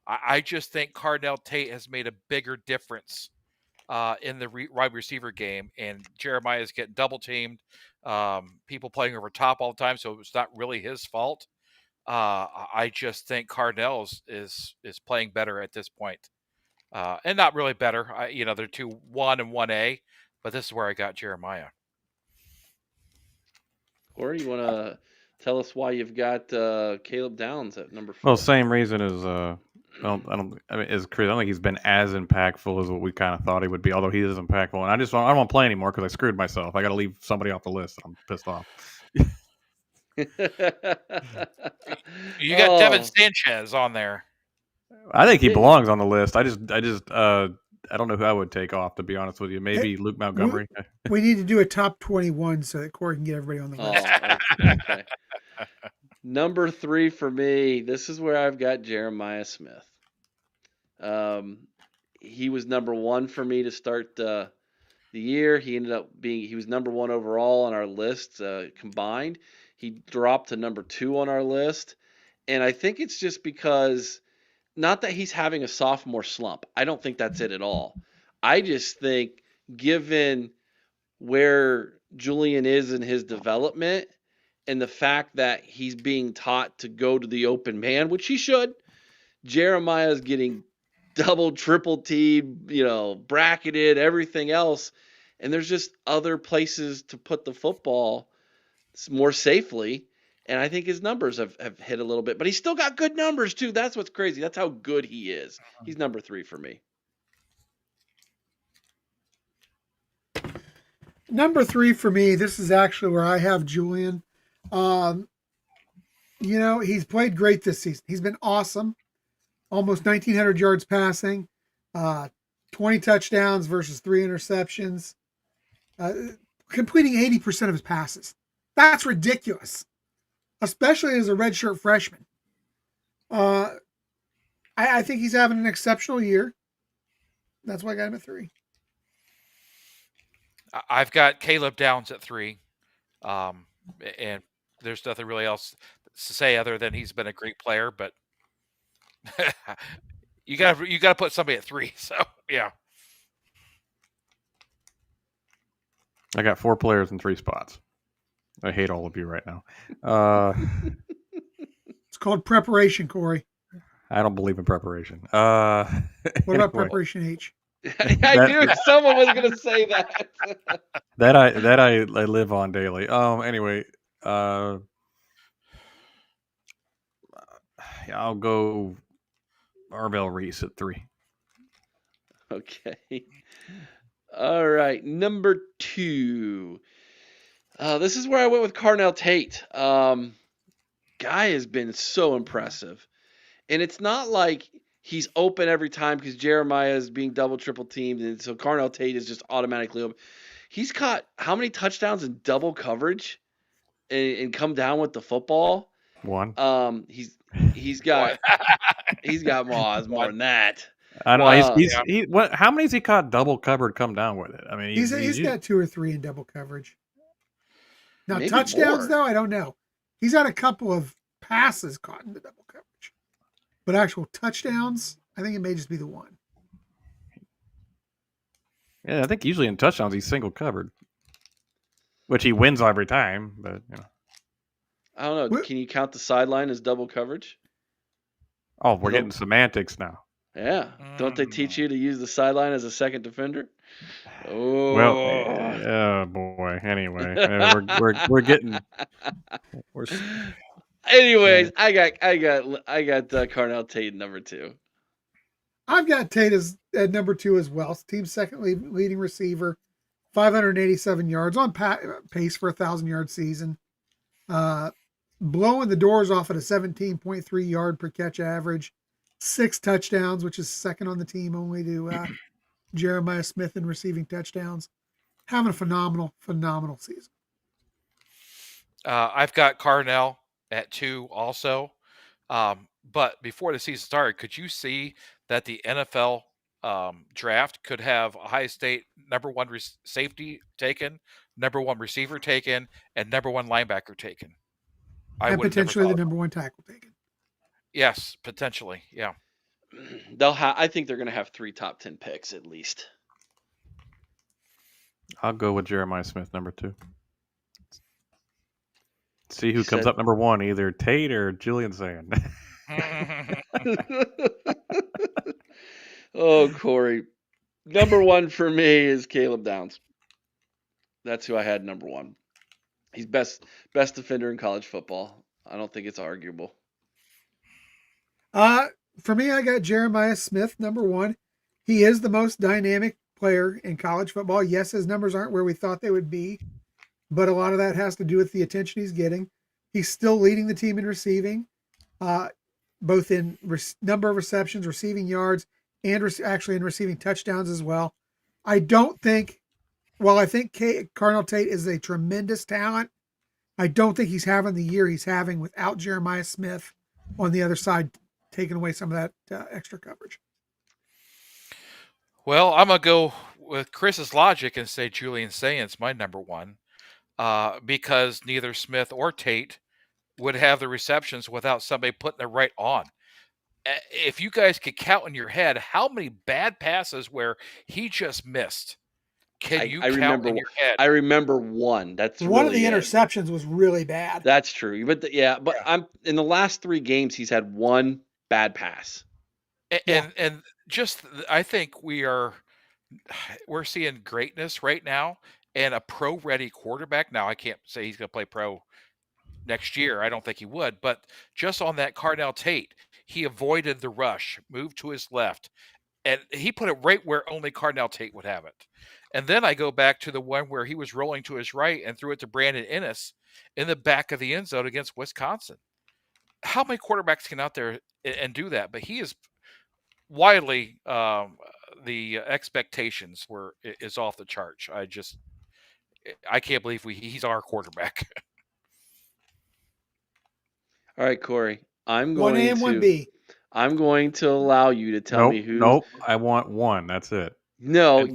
I just think Cardell Tate has made a bigger difference in the wide receiver game, and Jeremiah is getting double teamed. People playing over top all the time, so it's not really his fault. I just think Cardinals is playing better at this point, and not really better. They're 2-1 and 1A, but this is where I got Jeremiah. Corey, you want to tell us why you've got Caleb Downs at number 4? Well, same reason as as Chris. I don't think he's been as impactful as what we kind of thought he would be. Although he is impactful, and I don't want to play anymore because I screwed myself. I got to leave somebody off the list. I'm pissed off. You got Devin Sanchez on there. I think he belongs on the list. I don't know who I would take off, to be honest with you. Maybe Luke Montgomery. We need to do a top 21 so that Corey can get everybody on the list. Okay. Number 3 for me. This is where I've got Jeremiah Smith. He was number 1 for me to start the year. He was number 1 overall on our list combined. He dropped to number 2 on our list. And I think it's just because, not that he's having a sophomore slump. I don't think that's it at all. I just think, given where Julian is in his development and the fact that he's being taught to go to the open man, which he should, Jeremiah's getting double, triple teamed, bracketed, everything else. And there's just other places to put the football more safely. And I think his numbers have hit a little bit. But he's still got good numbers, too. That's what's crazy. That's how good he is. He's number 3 for me. Number 3 for me, this is actually where I have Julian. He's played great this season. He's been awesome. Almost 1,900 yards passing, 20 touchdowns versus 3 interceptions, completing 80% of his passes. That's ridiculous, especially as a redshirt freshman. I think he's having an exceptional year. That's why I got him at 3. I've got Caleb Downs at 3, and there's nothing really else to say other than he's been a great player. But you got to put somebody at 3. So yeah, I got 4 players in 3 spots. I hate all of you right now. It's called preparation, Corey. I don't believe in preparation. What about preparation H? I knew someone was going to say that. that I live on daily. Anyway, I'll go Arvell Reese at 3. Okay. All right. Number 2. This is where I went with Carnell Tate. Guy has been so impressive. And it's not like he's open every time because Jeremiah is being double, triple teamed. And so Carnell Tate is just automatically open. He's caught how many touchdowns in double coverage and come down with the football? 1. He's got more than that. I don't know. How many has he caught double covered come down with it? I mean, he's got 2 or 3 in double coverage. Now, maybe touchdowns, more. though, I don't know. He's had a couple of passes caught in the double coverage. But actual touchdowns, I think it may just be the 1. Yeah, I think usually in touchdowns he's single covered, which he wins every time. But I don't know. Can you count the sideline as double coverage? Oh, we're getting semantics now. Yeah. Don't they teach you to use the sideline as a second defender? Oh. Well, oh boy. Anyway, we're getting. Anyways, I got Carnell Tate number 2. I've got Tate at number 2 as well. Team's second leading receiver, 587 yards on pace for a 1,000-yard season. Blowing the doors off at a 17.3 yard per catch average, 6 touchdowns, which is second on the team only to Jeremiah Smith in receiving touchdowns. Having a phenomenal season. I've got Carnell at 2 also. But before the season started, could you see that the NFL draft could have Ohio State number 1 safety taken, number 1 receiver taken, and number 1 linebacker taken? And potentially the number 1 tackle taken. Yes, potentially. Yeah. I think they're going to have 3 top 10 picks at least. I'll go with Jeremiah Smith number 2. See who comes up number one, either Tate or Julian Sand. Oh, Corey. Number one for me is Caleb Downs. That's who I had number one. He's best defender in college football. I don't think it's arguable. For me, I got Jeremiah Smith, number one. He is the most dynamic player in college football. Yes, his numbers aren't where we thought they would be, but a lot of that has to do with the attention he's getting. He's still leading the team in receiving, both in number of receptions, receiving yards, and actually in receiving touchdowns as well. I think Cardinal Tate is a tremendous talent, I don't think he's having the year he's having without Jeremiah Smith on the other side, taking away some of that extra coverage. Well, I'm going to go with Chris's logic and say Julian Sayans my number one, because neither Smith or Tate would have the receptions without somebody putting it right on. If you guys could count in your head how many bad passes where he just missed, can you count in your head? I remember one. That's one really of the interceptions was really bad. That's true. But I'm in the last 3 games he's had one bad pass. And just I think we're seeing greatness right now and a pro-ready quarterback. Now I can't say he's going to play pro next year. I don't think he would, but just on that Cardinal Tate, he avoided the rush, moved to his left, and he put it right where only Cardinal Tate would have it. And then I go back to the one where he was rolling to his right and threw it to Brandon Ennis in the back of the end zone against Wisconsin. How many quarterbacks can out there and do that? But he is widely the expectations is off the charts. I can't believe he's our quarterback. All right, Corey. I'm 1A and 1B. I'm going to allow you to tell me who. Nope. I want one. That's it. No,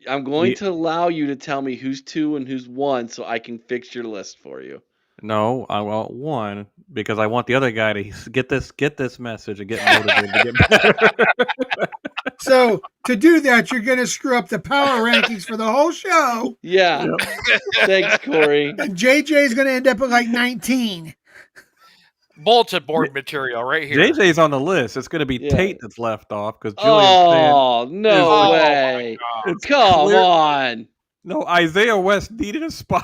I'm going to allow you to tell me who's 2 and who's 1, so I can fix your list for you. No, I want 1 because I want the other guy to get this message and get motivated to get better. So to do that, you're going to screw up the power rankings for the whole show. Yeah. Yep. Thanks, Corey. And JJ's going to end up at like 19. Bulletin board material right here. JJ's on the list. It's going to be Tate that's left off because Julian. No way! Come on. No, Isaiah West needed a spot.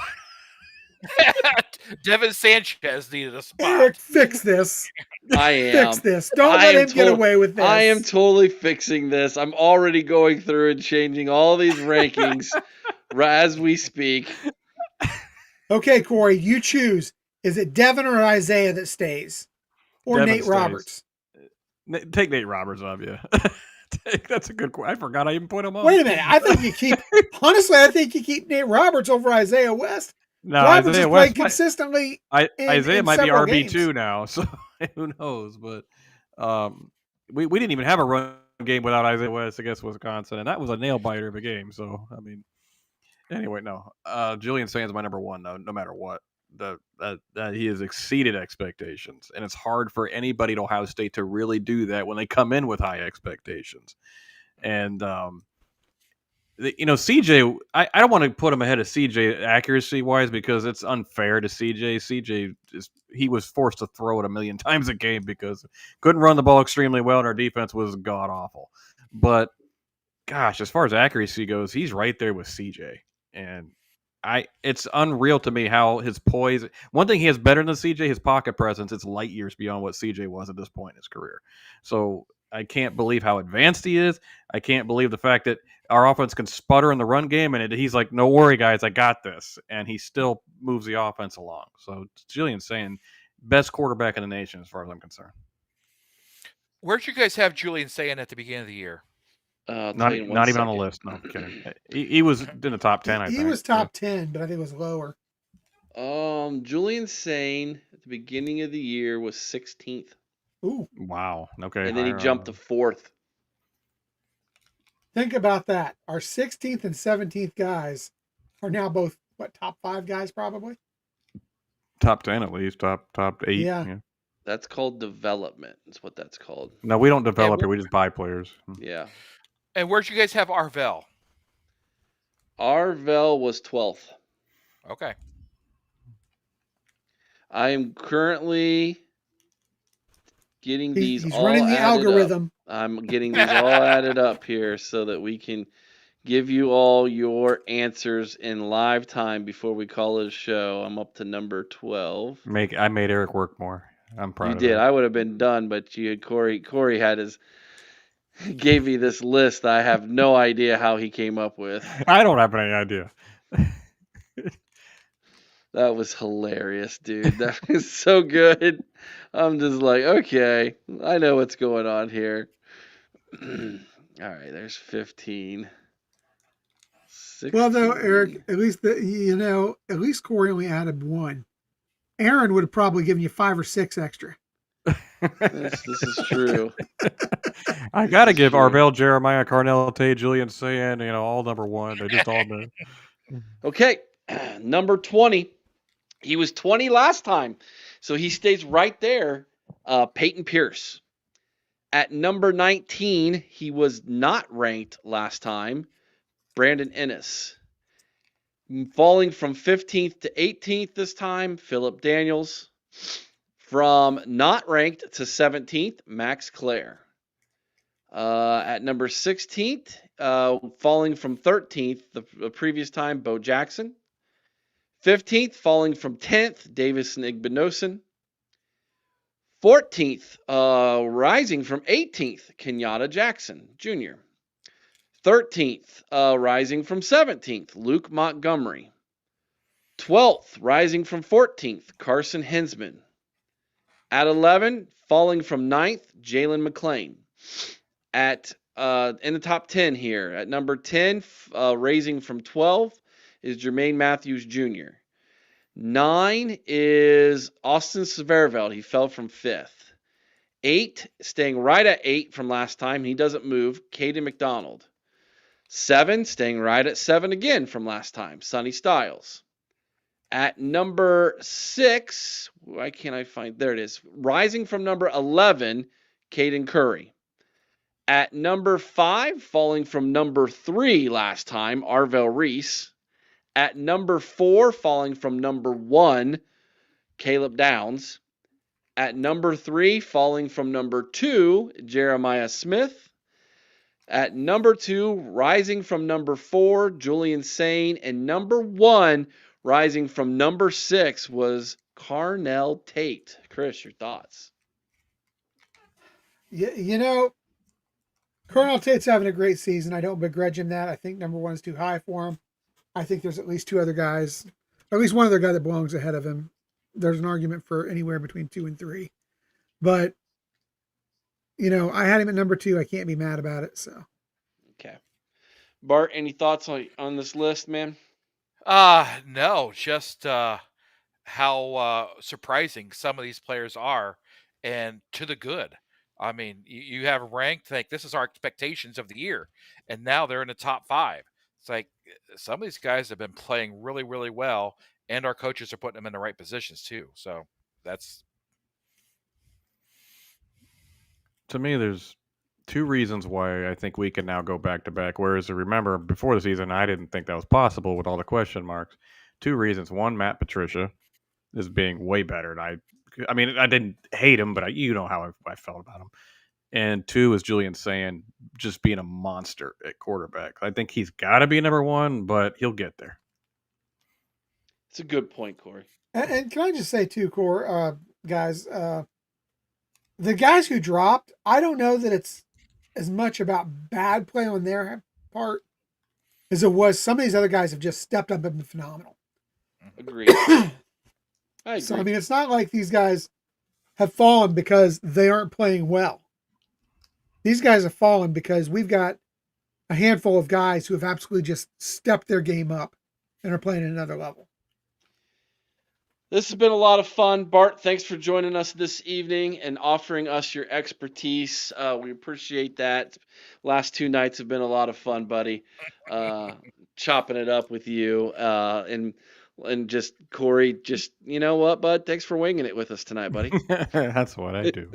Devin Sanchez needed a spot. Eric, fix this. I am. Fix this. Don't let him get away with this. I am totally fixing this. I'm already going through and changing all these rankings as we speak. Okay, Corey, you choose. Is it Devin or Isaiah that stays? Or Devin Nate stays. Roberts? Take Nate Roberts off, yeah. That's a good question. I forgot I even put him on. Wait a minute. I think you keep Nate Roberts over Isaiah West. No, Roberts Isaiah has West played consistently. Isaiah might be RB2 games. now, so who knows? But we didn't even have a run game without Isaiah West against Wisconsin, and that was a nail biter of a game. So I mean, anyway, no. Julian Sayans my number 1, no matter what. That he has exceeded expectations, and it's hard for anybody at Ohio State to really do that when they come in with high expectations. And CJ, I don't want to put him ahead of CJ accuracy wise because it's unfair to CJ. CJ he was forced to throw it a million times a game because couldn't run the ball extremely well, and our defense was god awful. But gosh, as far as accuracy goes, he's right there with CJ, and it's unreal to me how his poise. One thing he has better than CJ, his pocket presence. It's light years beyond what CJ was at this point in his career. So I can't believe how advanced he is. I can't believe the fact that our offense can sputter in the run game, and he's like, "No worry, guys, I got this," and he still moves the offense along. So Julian's saying best quarterback in the nation as far as I'm concerned. Where'd you guys have Julian saying at the beginning of the year? Not even on the list. No, I'm kidding. He was in the top 10. I think he was top 10, but I think it was lower. Julian Sane at the beginning of the year was 16th. Ooh, wow. Okay, and then he jumped to 4th. Think about that. Our 16th and 17th guys are now both top 5 guys, probably. Top 10 at least. Top 8. Yeah. That's called development. That's what that's called. No, we don't develop it. We just buy players. Yeah. And where'd you guys have Arvell? Arvell was 12th. Okay. I am currently getting these He's all running the added algorithm. up. I'm getting these all added up here so that we can give you all your answers in live time before we call it a show. I'm up to number 12. I made Eric work more. I'm proud You of did. that. I would have been done, but you had Corey had gave me this list I have no idea how he came up with. I don't have any idea. That was hilarious, dude. That was so good. I'm just like, okay, I know what's going on here. All right, there's 15. 16. Well, though, Eric, at least Corey only added one. Aaron would have probably given you 5 or 6 extra. This is true. I got to give true. Arbel, Jeremiah, Carnell, Tay, Julian, Sayan, all number 1. They just all been. Okay, number 20. He was 20 last time, so he stays right there. Peyton Pierce. At number 19, he was not ranked last time. Brandon Ennis. Falling from 15th to 18th this time, Philip Daniels. From not ranked to 17th, Max Clare. At number 16th, falling from 13th the previous time, Bo Jackson. 15th, falling from 10th, Davison Igbinosun. 14th, rising from 18th, Kenyatta Jackson Jr. 13th, rising from 17th, Luke Montgomery. 12th, rising from 14th, Carson Hensman. At 11, falling from 9th, Jalen McClain. At in the top 10 here, at number 10, raising from 12, is Jermaine Matthews Jr. 9 is Austin Severveld. He fell from 5th. 8, staying right at 8 from last time. He doesn't move. Caden McDonald. 7, staying right at 7 again from last time. Sonny Styles. At number 6, why can't I find? There it is. Rising from number 11, Caden Curry. At number 5, falling from number 3 last time, Arvell Reese. At number 4, falling from number 1, Caleb Downs. At number 3, falling from number 2, Jeremiah Smith. At number 2, rising from number 4, Julian Sane. And number 1, rising from number 6, was Carnell Tate. Chris, your thoughts? Carnell Tate's having a great season. I don't begrudge him that. I think number 1 is too high for him. I think there's at least 2 other guys, or at least one other guy that belongs ahead of him. There's an argument for anywhere between 2 and 3. But, I had him at number 2. I can't be mad about it. So, okay. Bart, any thoughts on this list, man? No, just how surprising some of these players are, and to the good. I mean, you have ranked, like, this is our expectations of the year, and now they're in the top 5. It's like some of these guys have been playing really, really well, and our coaches are putting them in the right positions too. So that's. To me, there's 2 reasons why I think we can now go back to back. Whereas, remember, before the season, I didn't think that was possible with all the question marks. 2 reasons. One, Matt Patricia is being way better. And I didn't hate him, but how I felt about him. And 2 is Julian Sand just being a monster at quarterback. I think he's got to be number 1, but he'll get there. It's a good point, Corey. And can I just say too, guys, the guys who dropped, I don't know that it's as much about bad play on their part as it was some of these other guys have just stepped up and been phenomenal. Agreed. I agree. So, it's not like these guys have fallen because they aren't playing well. These guys have fallen because we've got a handful of guys who have absolutely just stepped their game up and are playing at another level. This has been a lot of fun. Bart, thanks for joining us this evening and offering us your expertise. We appreciate that. Last 2 nights have been a lot of fun, buddy. Chopping it up with you. And just Corey, just, you know what, bud? Thanks for winging it with us tonight, buddy. That's what I do.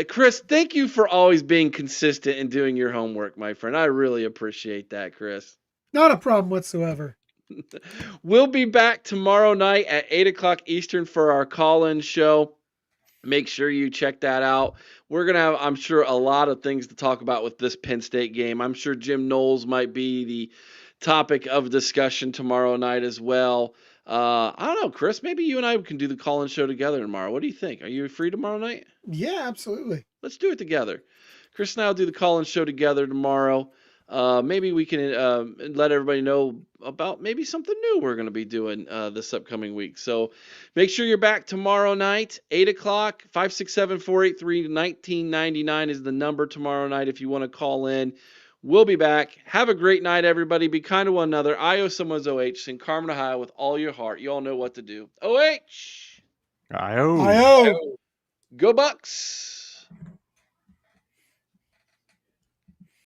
Chris, thank you for always being consistent and doing your homework, my friend. I really appreciate that, Chris. Not a problem whatsoever. We'll be back tomorrow night at 8 o'clock Eastern for our call-in show. Make sure you check that out. We're going to have, I'm sure, a lot of things to talk about with this Penn State game. I'm sure Jim Knowles might be the topic of discussion tomorrow night as well. I don't know, Chris, maybe you and I can do the call-in show together tomorrow. What do you think? Are you free tomorrow night? Yeah, absolutely. Let's do it together. Chris and I will do the call-in show together tomorrow. Maybe we can let everybody know about maybe something new we're going to be doing this upcoming week. So make sure you're back tomorrow night, 8 o'clock, 567-483-1999 is the number tomorrow night if you want to call in. We'll be back. Have a great night, everybody. Be kind to one another. I owe someone's OH. Sing Carmen, Ohio with all your heart. You all know what to do. OH! I-O. I-O. Go Bucks!